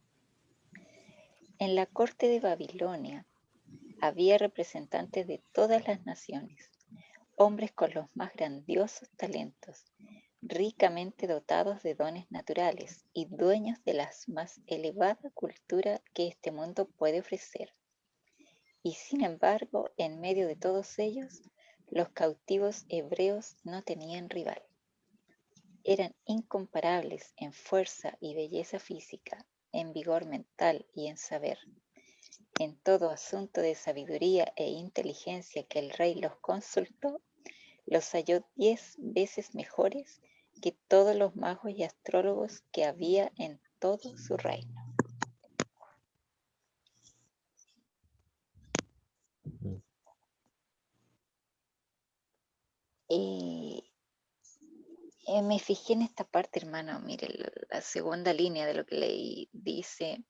[SPEAKER 3] En la corte de Babilonia había representantes de todas las naciones, hombres con los más grandiosos talentos, ricamente dotados de dones naturales y dueños de la más elevada cultura que este mundo puede ofrecer. Y sin embargo, en medio de todos ellos, los cautivos hebreos no tenían rival. Eran incomparables en fuerza y belleza física, en vigor mental y en saber. En todo asunto de sabiduría e inteligencia que el rey los consultó, los halló 10 veces mejores que todos los magos y astrólogos que había en todo su reino. Me fijé en esta parte, hermano. Mire, la segunda línea de lo que leí dice,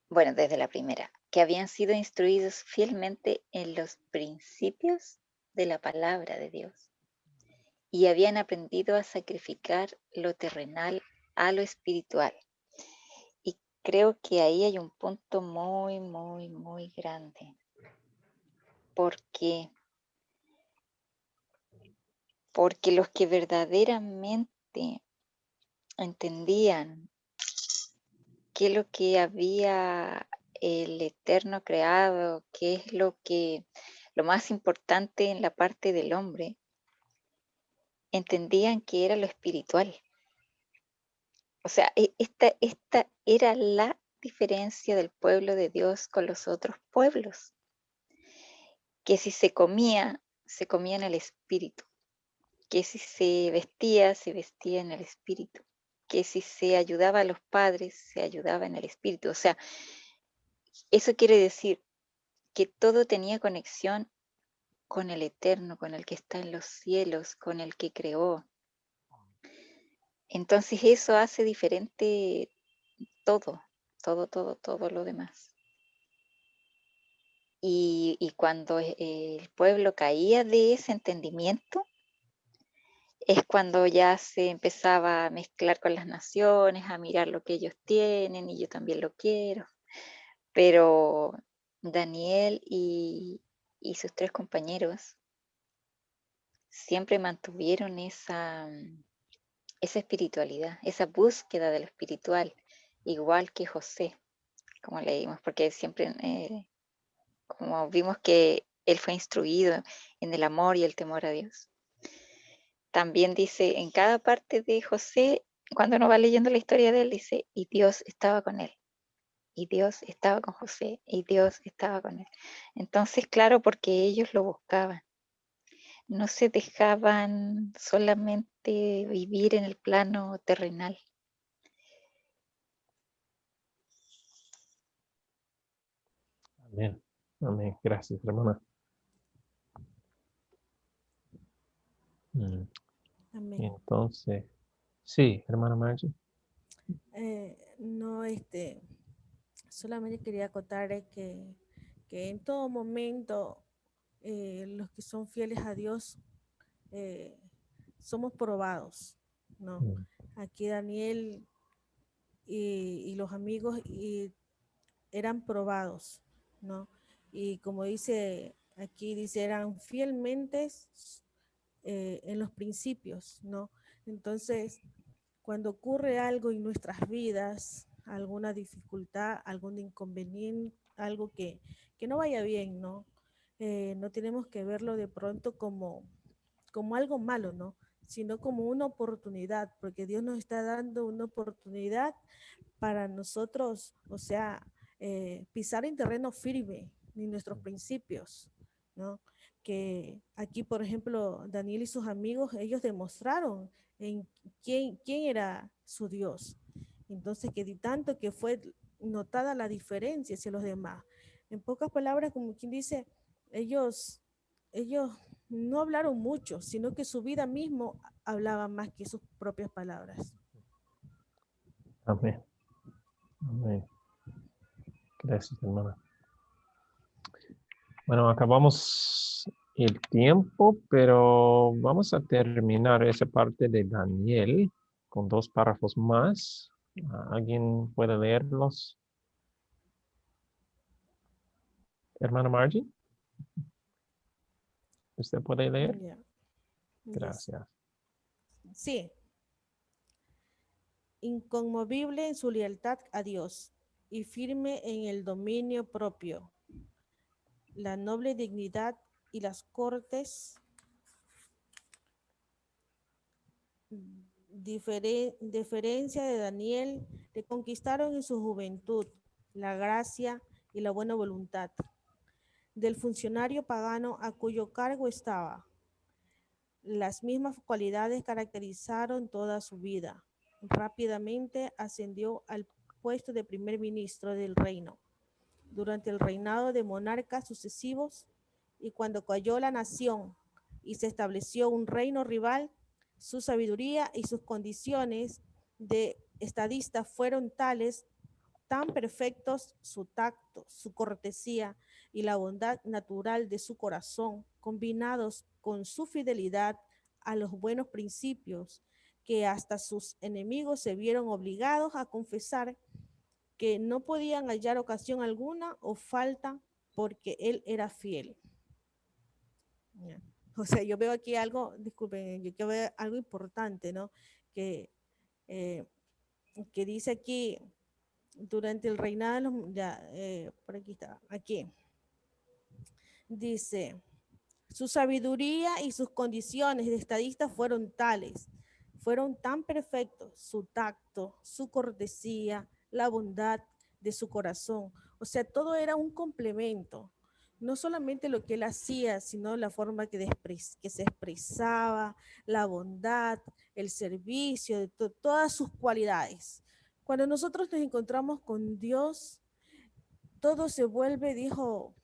[SPEAKER 3] bueno, desde la primera, que habían sido instruidos fielmente en los principios de la palabra de Dios y habían aprendido a sacrificar lo terrenal a lo espiritual. Y creo que ahí hay un punto muy, muy, muy grande. Porque los que verdaderamente entendían qué es lo que había el Eterno creado, qué es lo más importante en la parte del hombre, entendían que era lo espiritual. O sea, esta era la diferencia del pueblo de Dios con los otros pueblos, que si se comía en el espíritu, que si se vestía en el espíritu, que si se ayudaba a los padres, se ayudaba en el espíritu. O sea, eso quiere decir que todo tenía conexión con el Eterno, con el que está en los cielos, con el que creó. Entonces eso hace diferente todo, todo lo demás. Y cuando el pueblo caía de ese entendimiento, es cuando ya se empezaba a mezclar con las naciones, a mirar lo que ellos tienen y yo también lo quiero. Pero Daniel y sus 3 compañeros siempre mantuvieron esa espiritualidad, esa búsqueda de lo espiritual, igual que José, como leímos, porque siempre, como vimos que él fue instruido en el amor y el temor a Dios. También dice, en cada parte de José, cuando uno va leyendo la historia de él, dice, y Dios estaba con él, y Dios estaba con José, y Dios estaba con él. Entonces, claro, porque ellos lo buscaban. No se dejaban solamente vivir en el plano terrenal.
[SPEAKER 2] Amén. Amén. Gracias, hermana.
[SPEAKER 8] Amén.
[SPEAKER 2] Entonces, sí, hermana Margie.
[SPEAKER 8] No, solamente quería acotar que en todo momento los que son fieles a Dios somos probados, ¿no? Aquí Daniel y los amigos eran probados, ¿no? Y como dice aquí, dice, eran fielmente en los principios, ¿no? Entonces, cuando ocurre algo en nuestras vidas, alguna dificultad, algún inconveniente, algo que no vaya bien, ¿no? No tenemos que verlo de pronto como algo malo, ¿no? Sino como una oportunidad, porque Dios nos está dando una oportunidad para nosotros, o sea, pisar en terreno firme en nuestros principios, ¿no? Que aquí, por ejemplo, Daniel y sus amigos, ellos demostraron en quién era su Dios. Entonces, que de tanto que fue notada la diferencia hacia los demás. En pocas palabras, como quien dice, ellos no hablaron mucho, sino que su vida mismo hablaba más que sus propias palabras.
[SPEAKER 2] Amén. Amén. Gracias, hermana. Bueno, acabamos el tiempo, pero vamos a terminar esa parte de Daniel con 2 párrafos más. ¿Alguien puede leerlos? Hermana Margie, ¿usted puede leer?
[SPEAKER 8] Yeah.
[SPEAKER 2] Gracias.
[SPEAKER 8] Sí. Inconmovible en su lealtad a Dios y firme en el dominio propio, la noble dignidad y las cortes deferencia de Daniel le conquistaron en su juventud la gracia y la buena voluntad del funcionario pagano a cuyo cargo estaba. Las mismas cualidades caracterizaron toda su vida. Rápidamente ascendió al puesto de primer ministro del reino durante el reinado de monarcas sucesivos, y cuando cayó la nación y se estableció un reino rival, Su sabiduría y sus condiciones de estadista fueron tales, tan perfectos su tacto, su cortesía y la bondad natural de su corazón, combinados con su fidelidad a los buenos principios, que hasta sus enemigos se vieron obligados a confesar que no podían hallar ocasión alguna o falta porque él era fiel. Ya. O sea, yo veo aquí algo, disculpen, yo veo algo importante, ¿no? Que, eh, que dice aquí, durante el reinado de los, ya, por aquí está, aquí, dice, su sabiduría y sus condiciones de estadista fueron tales, fueron tan perfectos, su tacto, su cortesía, la bondad de su corazón. O sea, todo era un complemento. No solamente lo que él hacía, sino la forma que se expresaba, la bondad, el servicio, todas sus cualidades. Cuando nosotros nos encontramos con Dios, todo se vuelve, dijo,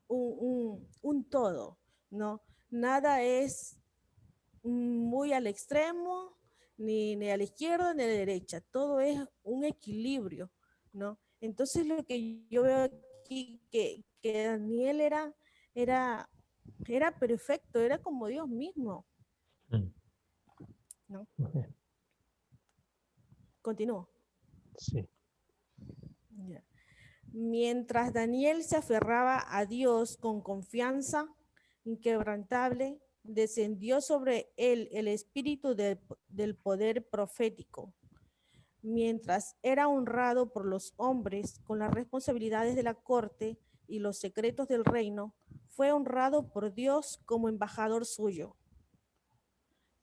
[SPEAKER 8] un todo, ¿no? Nada es muy al extremo, ni a la izquierda, ni a la derecha. Todo es un equilibrio, ¿no? Entonces lo que yo veo aquí, que Daniel era, era perfecto, era como Dios mismo, ¿no?
[SPEAKER 2] Okay.
[SPEAKER 8] Continúo.
[SPEAKER 2] Sí.
[SPEAKER 8] Ya. Mientras Daniel se aferraba a Dios con confianza inquebrantable, descendió sobre él el espíritu del poder profético. Mientras era honrado por los hombres con las responsabilidades de la corte y los secretos del reino, fue honrado por Dios como embajador suyo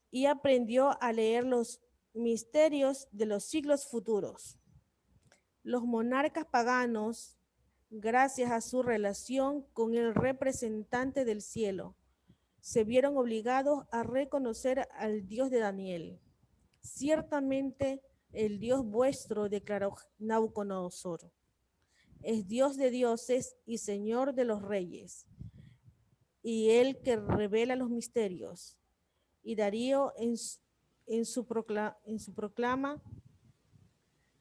[SPEAKER 8] y aprendió a leer los misterios de los siglos futuros. Los monarcas paganos, gracias a su relación con el representante del cielo, se vieron obligados a reconocer al Dios de Daniel. Ciertamente el Dios vuestro, declaró Nabucodonosor, es Dios de dioses y Señor de los reyes, y el que revela los misterios. Y Darío en su proclama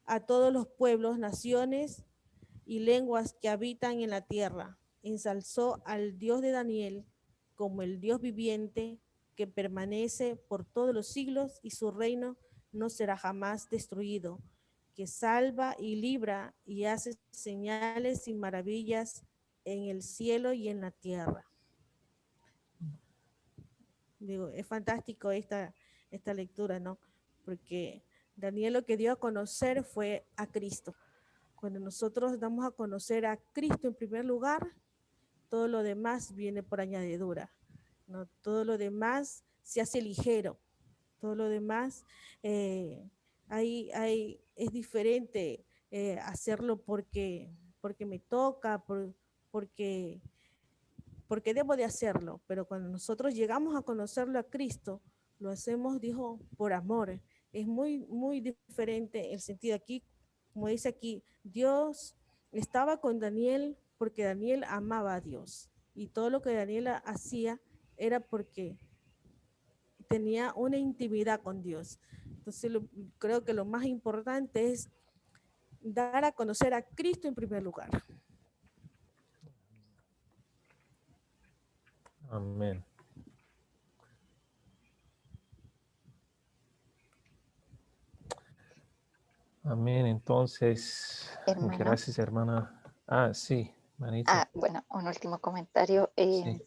[SPEAKER 8] a todos los pueblos, naciones y lenguas que habitan en la tierra. Ensalzó al Dios de Daniel como el Dios viviente que permanece por todos los siglos y su reino no será jamás destruido, que salva y libra y hace señales y maravillas en el cielo y en la tierra. Digo, es fantástico esta lectura, ¿no? Porque Daniel lo que dio a conocer fue a Cristo. Cuando nosotros damos a conocer a Cristo en primer lugar, todo lo demás viene por añadidura, ¿no? Todo lo demás se hace ligero, todo lo demás es diferente hacerlo porque me toca, porque debo de hacerlo, pero cuando nosotros llegamos a conocerlo a Cristo, lo hacemos, dijo, por amor. Es muy, muy diferente el sentido aquí, como dice aquí, Dios estaba con Daniel porque Daniel amaba a Dios y todo lo que Daniel hacía era porque tenía una intimidad con Dios. Entonces creo que lo más importante es dar a conocer a Cristo en primer lugar.
[SPEAKER 2] Amén. Amén. Entonces,
[SPEAKER 3] Hermana.
[SPEAKER 2] gracias, hermana. Ah, sí, manita.
[SPEAKER 3] Bueno, un último comentario.
[SPEAKER 2] Sí.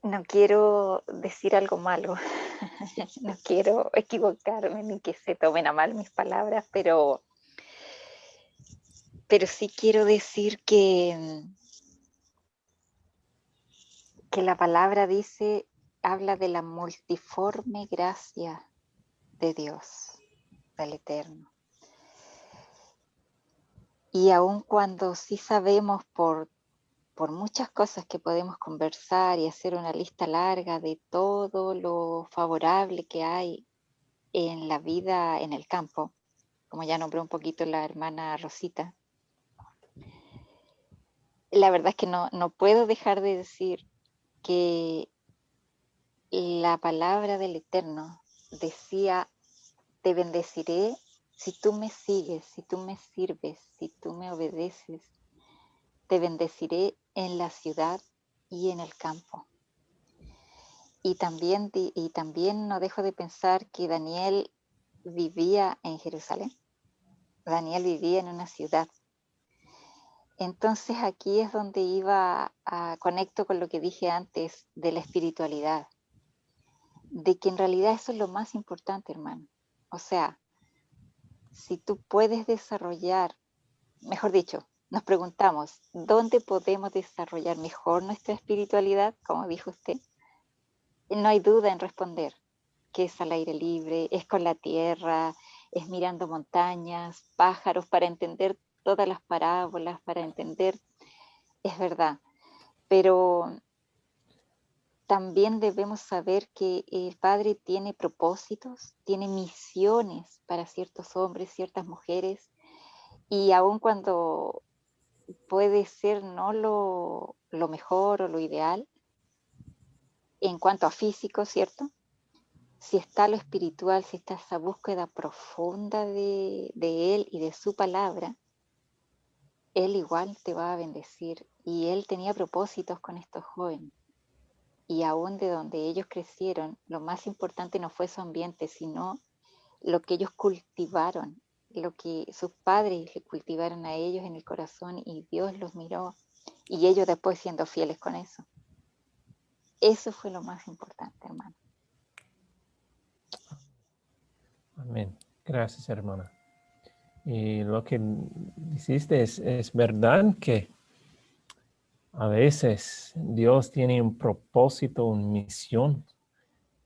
[SPEAKER 3] No quiero decir algo malo, no quiero equivocarme ni que se tomen a mal mis palabras, pero sí quiero decir que la palabra habla de la multiforme gracia de Dios, del Eterno. Y aun cuando sí sabemos por muchas cosas que podemos conversar y hacer una lista larga de todo lo favorable que hay en la vida en el campo, como ya nombró un poquito la hermana Rosita, la verdad es que no puedo dejar de decir que la palabra del Eterno decía, te bendeciré si tú me sigues, si tú me sirves, si tú me obedeces. Te bendeciré en la ciudad y en el campo. Y también no dejo de pensar que Daniel vivía en Jerusalén. Daniel vivía en una ciudad. Entonces aquí es donde conecto con lo que dije antes de la espiritualidad, de que en realidad eso es lo más importante, hermano. O sea, si tú puedes desarrollar, mejor dicho, nos preguntamos, ¿dónde podemos desarrollar mejor nuestra espiritualidad? Como dijo usted, no hay duda en responder que es al aire libre, es con la tierra, es mirando montañas, pájaros, para entender todas las parábolas, para entender, es verdad, pero también debemos saber que el Padre tiene propósitos, tiene misiones para ciertos hombres, ciertas mujeres, y aun cuando puede ser no lo mejor o lo ideal en cuanto a físico, ¿cierto? Si está lo espiritual, si está esa búsqueda profunda de Él y de su palabra, Él igual te va a bendecir. Y Él tenía propósitos con estos jóvenes. Y aún de donde ellos crecieron, lo más importante no fue su ambiente, sino lo que ellos cultivaron, lo que sus padres le cultivaron a ellos en el corazón, y Dios los miró, y ellos después siendo fieles con eso. Eso fue lo más importante, hermano.
[SPEAKER 2] Amén. Gracias, hermana. Y lo que dijiste es verdad que a veces Dios tiene un propósito, una misión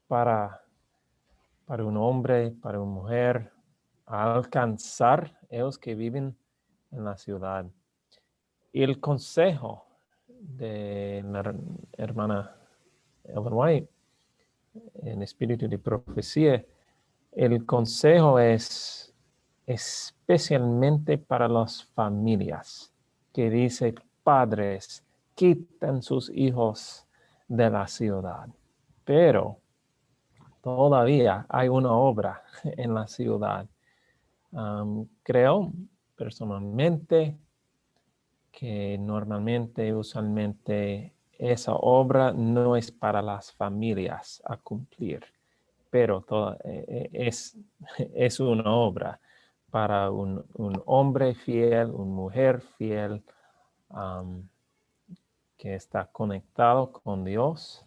[SPEAKER 2] para un hombre, para una mujer, a alcanzar ellos que viven en la ciudad. Y el consejo de la hermana Ellen White en espíritu de profecía, el consejo es especialmente para las familias, que dice, padres, quitan sus hijos de la ciudad. Pero todavía hay una obra en la ciudad. Creo personalmente que normalmente, usualmente, esa obra no es para las familias a cumplir, pero es una obra para un hombre fiel, una mujer fiel, que está conectado con Dios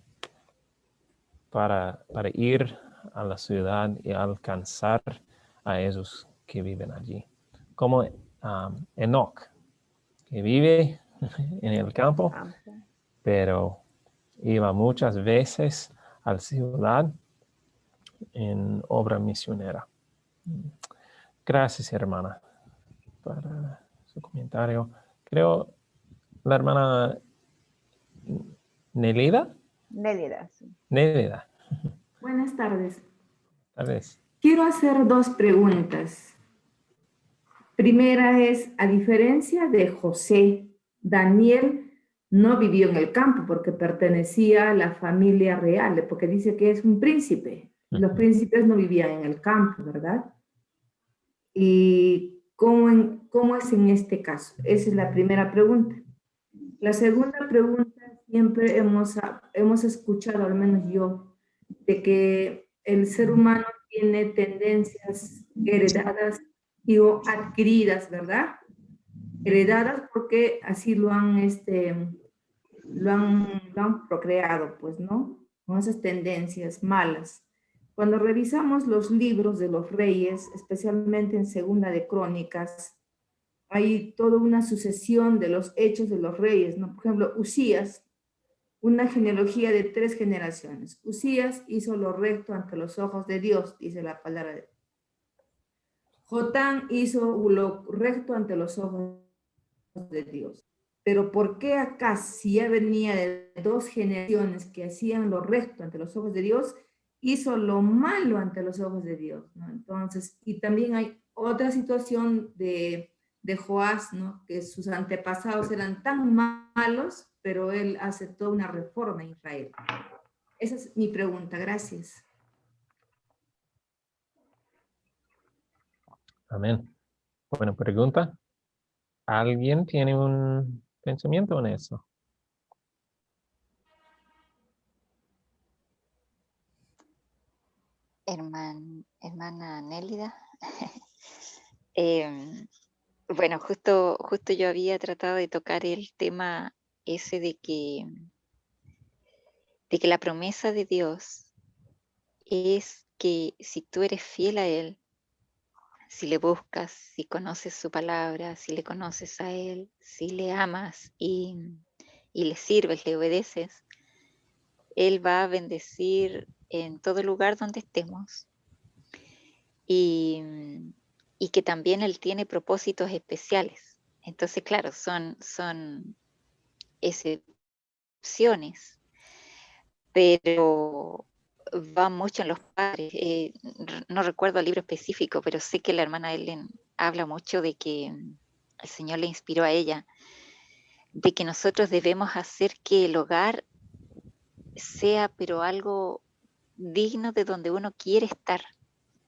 [SPEAKER 2] para ir a la ciudad y alcanzar a esos que viven allí. Como Enoch, que vive en el campo, pero iba muchas veces a la ciudad en obra misionera. Gracias, hermana, para su comentario. Creo la hermana Nelida.
[SPEAKER 4] Nélida, sí.
[SPEAKER 2] Nelida.
[SPEAKER 9] Buenas tardes.
[SPEAKER 2] Tal vez.
[SPEAKER 9] Quiero hacer dos preguntas. Primera es, a diferencia de José, Daniel no vivió en el campo porque pertenecía a la familia real, porque dice que es un príncipe. Los príncipes no vivían en el campo, ¿verdad? ¿Y cómo es en este caso? Esa es la primera pregunta. La segunda pregunta, siempre hemos escuchado, al menos yo, de que el ser humano tiene tendencias heredadas o adquiridas, ¿verdad? Heredadas porque así lo han procreado, pues, ¿no? Con esas tendencias malas. Cuando revisamos los libros de los reyes, especialmente en Segunda de Crónicas, hay toda una sucesión de los hechos de los reyes, ¿no? Por ejemplo, Usías, una genealogía de 3 generaciones. Usías hizo lo recto ante los ojos de Dios, dice la palabra de Dios. Jotán hizo lo recto ante los ojos de Dios. Pero ¿por qué acá, si ya venía de 2 generaciones que hacían lo recto ante los ojos de Dios, hizo lo malo ante los ojos de Dios, ¿no? Entonces, y también hay otra situación de Joás, ¿no? Que sus antepasados eran tan malos, pero él aceptó una reforma en Israel. Esa es mi pregunta. Gracias.
[SPEAKER 2] Amén. Buena pregunta. ¿Alguien tiene un pensamiento en eso?
[SPEAKER 3] Hermana Nélida. Bueno, justo yo había tratado de tocar el tema ese de que la promesa de Dios es que si tú eres fiel a Él, si le buscas, si conoces su palabra, si le conoces a Él, si le amas y le sirves, le obedeces, Él va a bendecir en todo lugar donde estemos. Y que también Él tiene propósitos especiales. Entonces, claro, son excepciones, pero va mucho en los padres. No recuerdo el libro específico, pero sé que la hermana Ellen habla mucho de que el Señor le inspiró a ella, de que nosotros debemos hacer que el hogar sea, pero algo digno de donde uno quiere estar.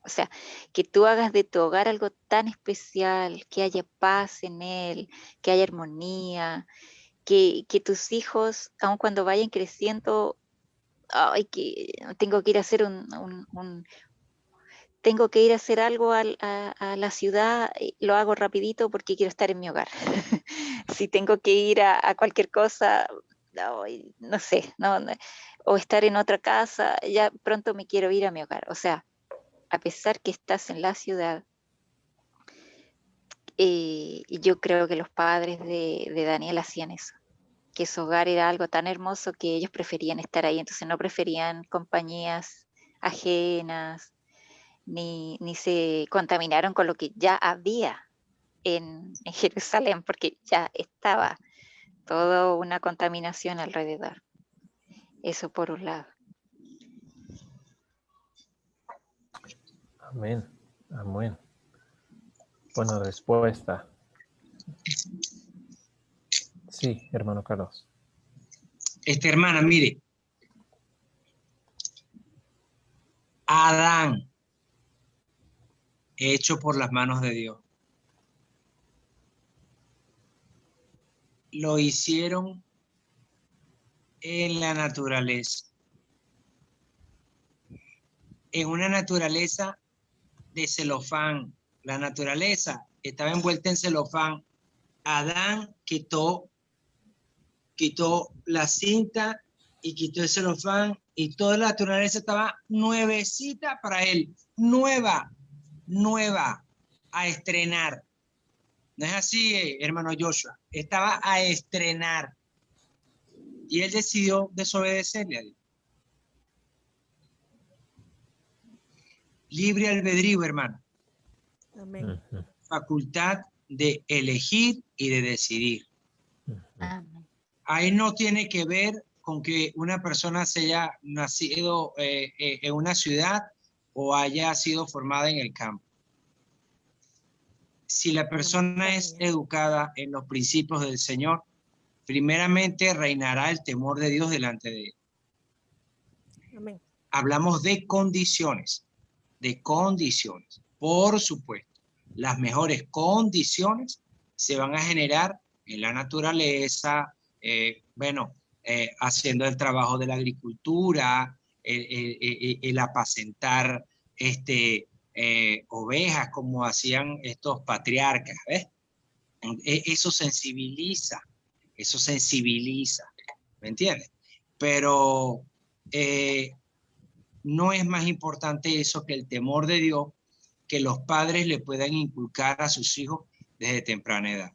[SPEAKER 3] O sea, que tú hagas de tu hogar algo tan especial, que haya paz en él, que haya armonía, que tus hijos, aun cuando vayan creciendo, ay, que tengo que ir a hacer tengo que ir a hacer algo a la ciudad, lo hago rapidito porque quiero estar en mi hogar. Si tengo que ir a cualquier cosa, ay, no sé, o estar en otra casa, ya pronto me quiero ir a mi hogar. O sea, a pesar que estás en la ciudad, yo creo que los padres de Daniel hacían eso, que su hogar era algo tan hermoso que ellos preferían estar ahí, entonces no preferían compañías ajenas, ni se contaminaron con lo que ya había en Jerusalén, porque ya estaba toda una contaminación alrededor. Eso por un lado.
[SPEAKER 2] Amén. Amén. Buena respuesta. Sí, hermano Carlos.
[SPEAKER 5] Hermana, mire, Adán, hecho por las manos de Dios, lo hicieron en la naturaleza, en una naturaleza de celofán. La naturaleza estaba envuelta en celofán. Adán quitó la cinta y quitó el celofán y toda la naturaleza estaba nuevecita para él, nueva, a estrenar. No es así, hermano Joshua, estaba a estrenar. Y él decidió desobedecerle a Dios. Libre albedrío, hermano.
[SPEAKER 8] Amén.
[SPEAKER 5] Facultad de elegir y de decidir.
[SPEAKER 3] Amén.
[SPEAKER 5] Ahí no tiene que ver con que una persona se haya nacido en una ciudad o haya sido formada en el campo. Si la persona es educada en los principios del Señor, primeramente reinará el temor de Dios delante de él.
[SPEAKER 8] Amén.
[SPEAKER 5] Hablamos de condiciones, Por supuesto, las mejores condiciones se van a generar en la naturaleza, haciendo el trabajo de la agricultura, el apacentar ovejas como hacían estos patriarcas, ¿ves? Eso sensibiliza, ¿me entiendes? Pero no es más importante eso que el temor de Dios que los padres le puedan inculcar a sus hijos desde temprana edad.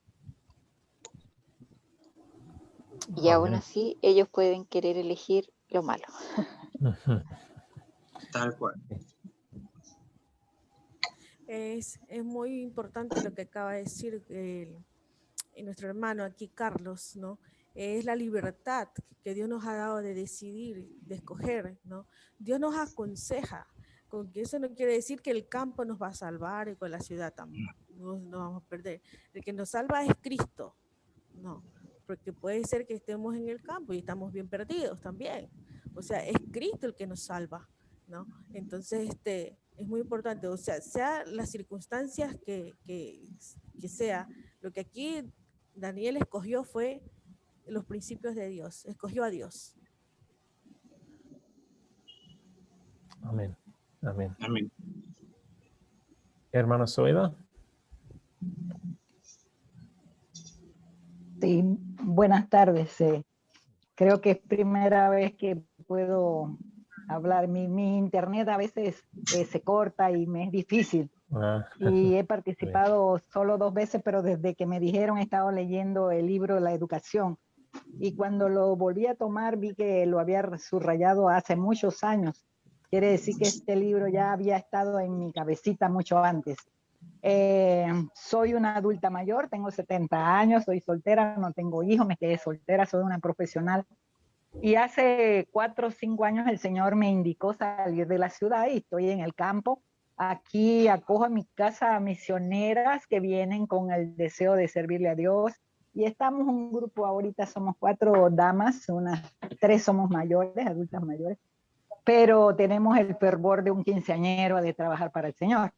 [SPEAKER 3] Y aún así, ellos pueden querer elegir lo malo.
[SPEAKER 5] Tal cual.
[SPEAKER 8] Es muy importante lo que acaba de decir nuestro hermano aquí, Carlos, ¿no? Es la libertad que Dios nos ha dado de decidir, de escoger, ¿no? Dios nos aconseja, con que eso no quiere decir que el campo nos va a salvar y con la ciudad tampoco, no vamos a perder. El que nos salva es Cristo, ¿no? porque puede ser que estemos en el campo y estamos bien perdidos también. O sea, es Cristo el que nos salva, ¿no? Entonces, es muy importante, o sea las circunstancias que sea, lo que aquí Daniel escogió fue los principios de Dios, escogió a Dios.
[SPEAKER 2] Amén. Amén.
[SPEAKER 5] Amén.
[SPEAKER 2] Hermana Zoida.
[SPEAKER 10] Sí, buenas tardes. Creo que es primera vez que puedo hablar. Mi internet a veces se corta y me es difícil. Y he participado solo 2 veces, pero desde que me dijeron he estado leyendo el libro de la educación. Y cuando lo volví a tomar vi que lo había subrayado hace muchos años. Quiere decir que este libro ya había estado en mi cabecita mucho antes. Soy una adulta mayor, tengo 70 años, soy soltera, no tengo hijos, me quedé soltera, soy una profesional. Y hace 4 o 5 años el Señor me indicó salir de la ciudad y estoy en el campo. Aquí acojo a mi casa misioneras que vienen con el deseo de servirle a Dios. Y estamos un grupo, ahorita somos 4 damas, 3 somos mayores, adultas mayores, pero tenemos el fervor de un quinceañero de trabajar para el Señor.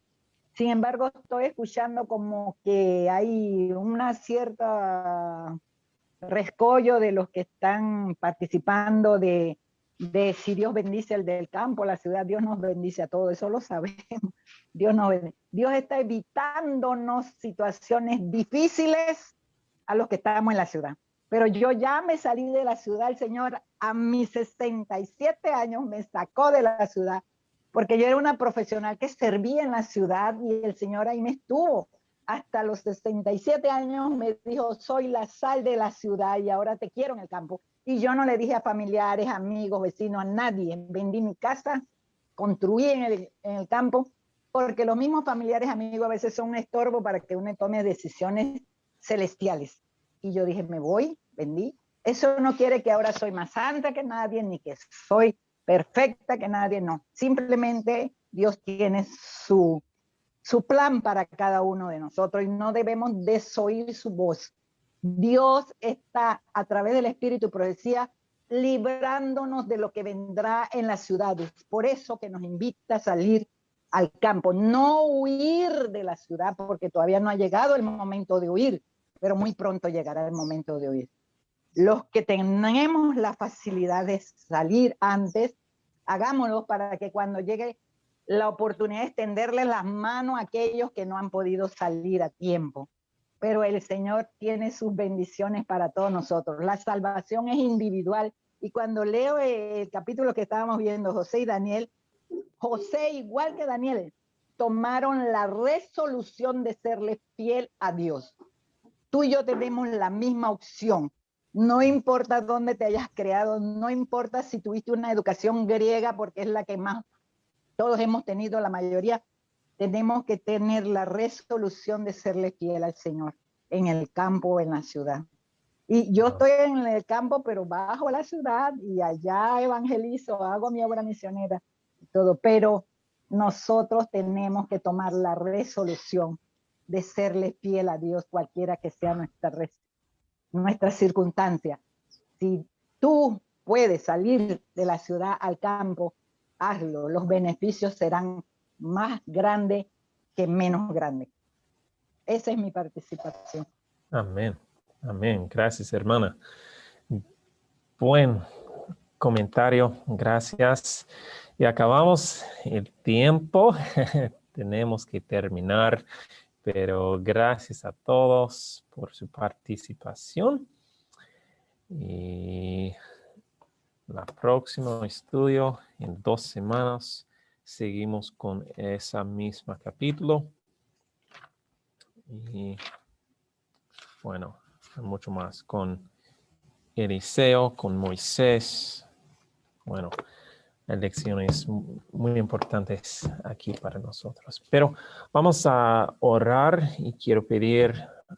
[SPEAKER 10] Sin embargo, estoy escuchando como que hay una cierta rescollo de los que están participando de si Dios bendice el del campo, la ciudad, Dios nos bendice a todos, eso lo sabemos. Dios está evitándonos situaciones difíciles a los que estamos en la ciudad. Pero yo ya me salí de la ciudad, el Señor a mis 67 años me sacó de la ciudad, porque yo era una profesional que servía en la ciudad y el Señor ahí me estuvo. Hasta los 67 años me dijo, soy la sal de la ciudad y ahora te quiero en el campo. Y yo no le dije a familiares, amigos, vecinos, a nadie. Vendí mi casa, construí en el campo, porque los mismos familiares, amigos, a veces son un estorbo para que uno tome decisiones celestiales. Y yo dije, me voy, vendí. Eso no quiere que ahora soy más santa que nadie, ni que soy perfecta que nadie, no. Simplemente Dios tiene su plan para cada uno de nosotros y no debemos desoír su voz. Dios está a través del Espíritu y profecía librándonos de lo que vendrá en las ciudades. Por eso que nos invita a salir al campo, no huir de la ciudad, porque todavía no ha llegado el momento de huir, pero muy pronto llegará el momento de huir. Los que tenemos la facilidad de salir antes, hagámoslo para que cuando llegue la oportunidad de extenderle las manos a aquellos que no han podido salir a tiempo. Pero el Señor tiene sus bendiciones para todos nosotros. La salvación es individual. Y cuando leo el capítulo que estábamos viendo, José y Daniel, José, igual que Daniel, tomaron la resolución de serle fiel a Dios. Tú y yo tenemos la misma opción. No importa dónde te hayas creado, no importa si tuviste una educación griega, porque es la que más todos hemos tenido, la mayoría, tenemos que tener la resolución de serle fiel al Señor en el campo o en la ciudad. Y yo estoy en el campo, pero bajo la ciudad y allá evangelizo, hago mi obra misionera y todo, pero nosotros tenemos que tomar la resolución de serle fiel a Dios, cualquiera que sea nuestra circunstancia. Si tú puedes salir de la ciudad al campo, hazlo. Los beneficios serán más grandes que menos grandes. Esa es mi participación.
[SPEAKER 2] Amén. Amén. Gracias, hermana. Buen comentario. Gracias. Y acabamos el tiempo. Tenemos que terminar, pero gracias a todos por su participación. Y la próxima estudio en 2 semanas seguimos con esa misma capítulo. Y bueno, mucho más con Eliseo, con Moisés. Bueno, lecciones muy importantes aquí para nosotros. Pero vamos a orar y quiero pedir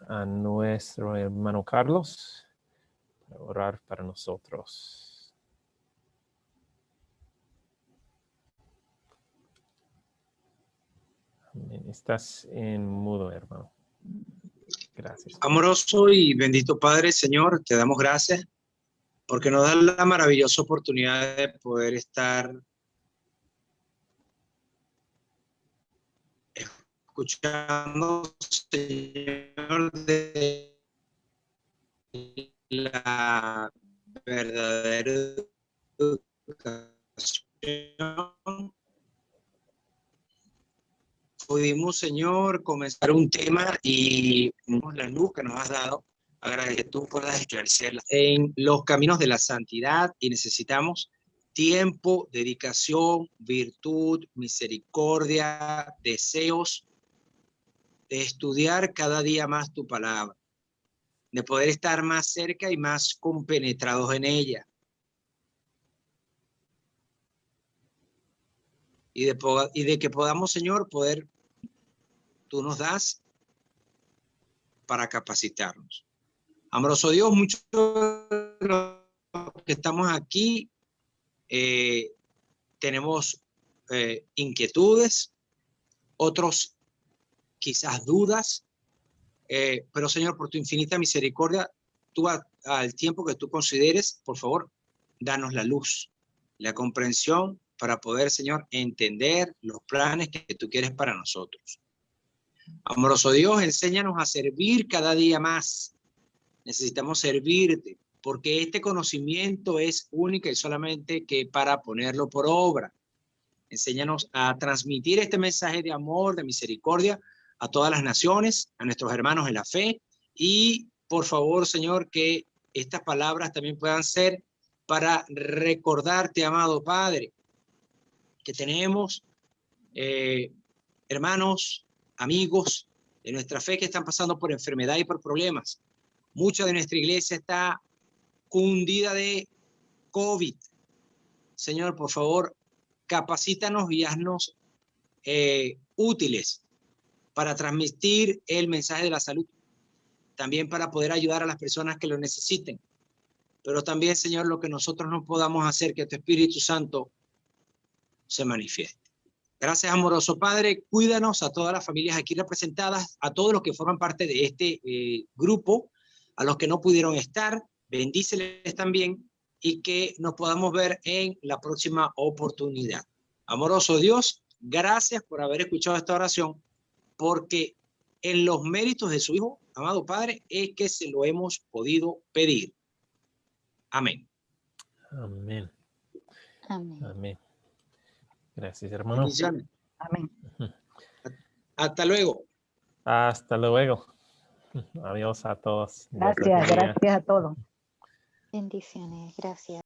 [SPEAKER 2] a nuestro hermano Carlos para orar para nosotros. Amén. Estás en mudo, hermano. Gracias.
[SPEAKER 5] Amoroso y bendito Padre, Señor, te damos gracias porque nos da la maravillosa oportunidad de poder estar escuchando, Señor, de la verdadera educación. Pudimos, Señor, comenzar un tema y la luz que nos has dado, para que tú puedas esclarecerla en los caminos de la santidad, y necesitamos tiempo, dedicación, virtud, misericordia, deseos de estudiar cada día más tu palabra, de poder estar más cerca y más compenetrados en ella. Y de que podamos, Señor, tú nos das para capacitarnos. Amoroso Dios, muchos de los que estamos aquí tenemos inquietudes, otros quizás dudas, pero Señor, por tu infinita misericordia, tú al tiempo que tú consideres, por favor, danos la luz, la comprensión para poder, Señor, entender los planes que tú quieres para nosotros. Amoroso Dios, enséñanos a servir cada día más. Necesitamos servirte, porque este conocimiento es único y solamente que para ponerlo por obra. Enséñanos a transmitir este mensaje de amor, de misericordia a todas las naciones, a nuestros hermanos en la fe. Y por favor, Señor, que estas palabras también puedan ser para recordarte, amado Padre, que tenemos hermanos, amigos de nuestra fe que están pasando por enfermedad y por problemas. Mucha de nuestra iglesia está cundida de COVID. Señor, por favor, capacítanos y haznos útiles para transmitir el mensaje de la salud, también para poder ayudar a las personas que lo necesiten, pero también, Señor, lo que nosotros no podamos hacer, que tu Espíritu Santo se manifieste. Gracias, amoroso Padre. Cuídanos a todas las familias aquí representadas, a todos los que forman parte de este grupo, a los que no pudieron estar, bendíceles también, y que nos podamos ver en la próxima oportunidad. Amoroso Dios, gracias por haber escuchado esta oración, porque en los méritos de su Hijo, amado Padre, es que se lo hemos podido pedir. Amén.
[SPEAKER 2] Amén.
[SPEAKER 3] Amén.
[SPEAKER 2] Amén. Gracias, hermano.
[SPEAKER 5] Bendiciones.
[SPEAKER 10] Amén.
[SPEAKER 5] Hasta luego.
[SPEAKER 2] Hasta luego. Adiós a todos. Dios les
[SPEAKER 10] Gracias,
[SPEAKER 2] bendiga.
[SPEAKER 10] gracias a todos.
[SPEAKER 3] Bendiciones. Gracias.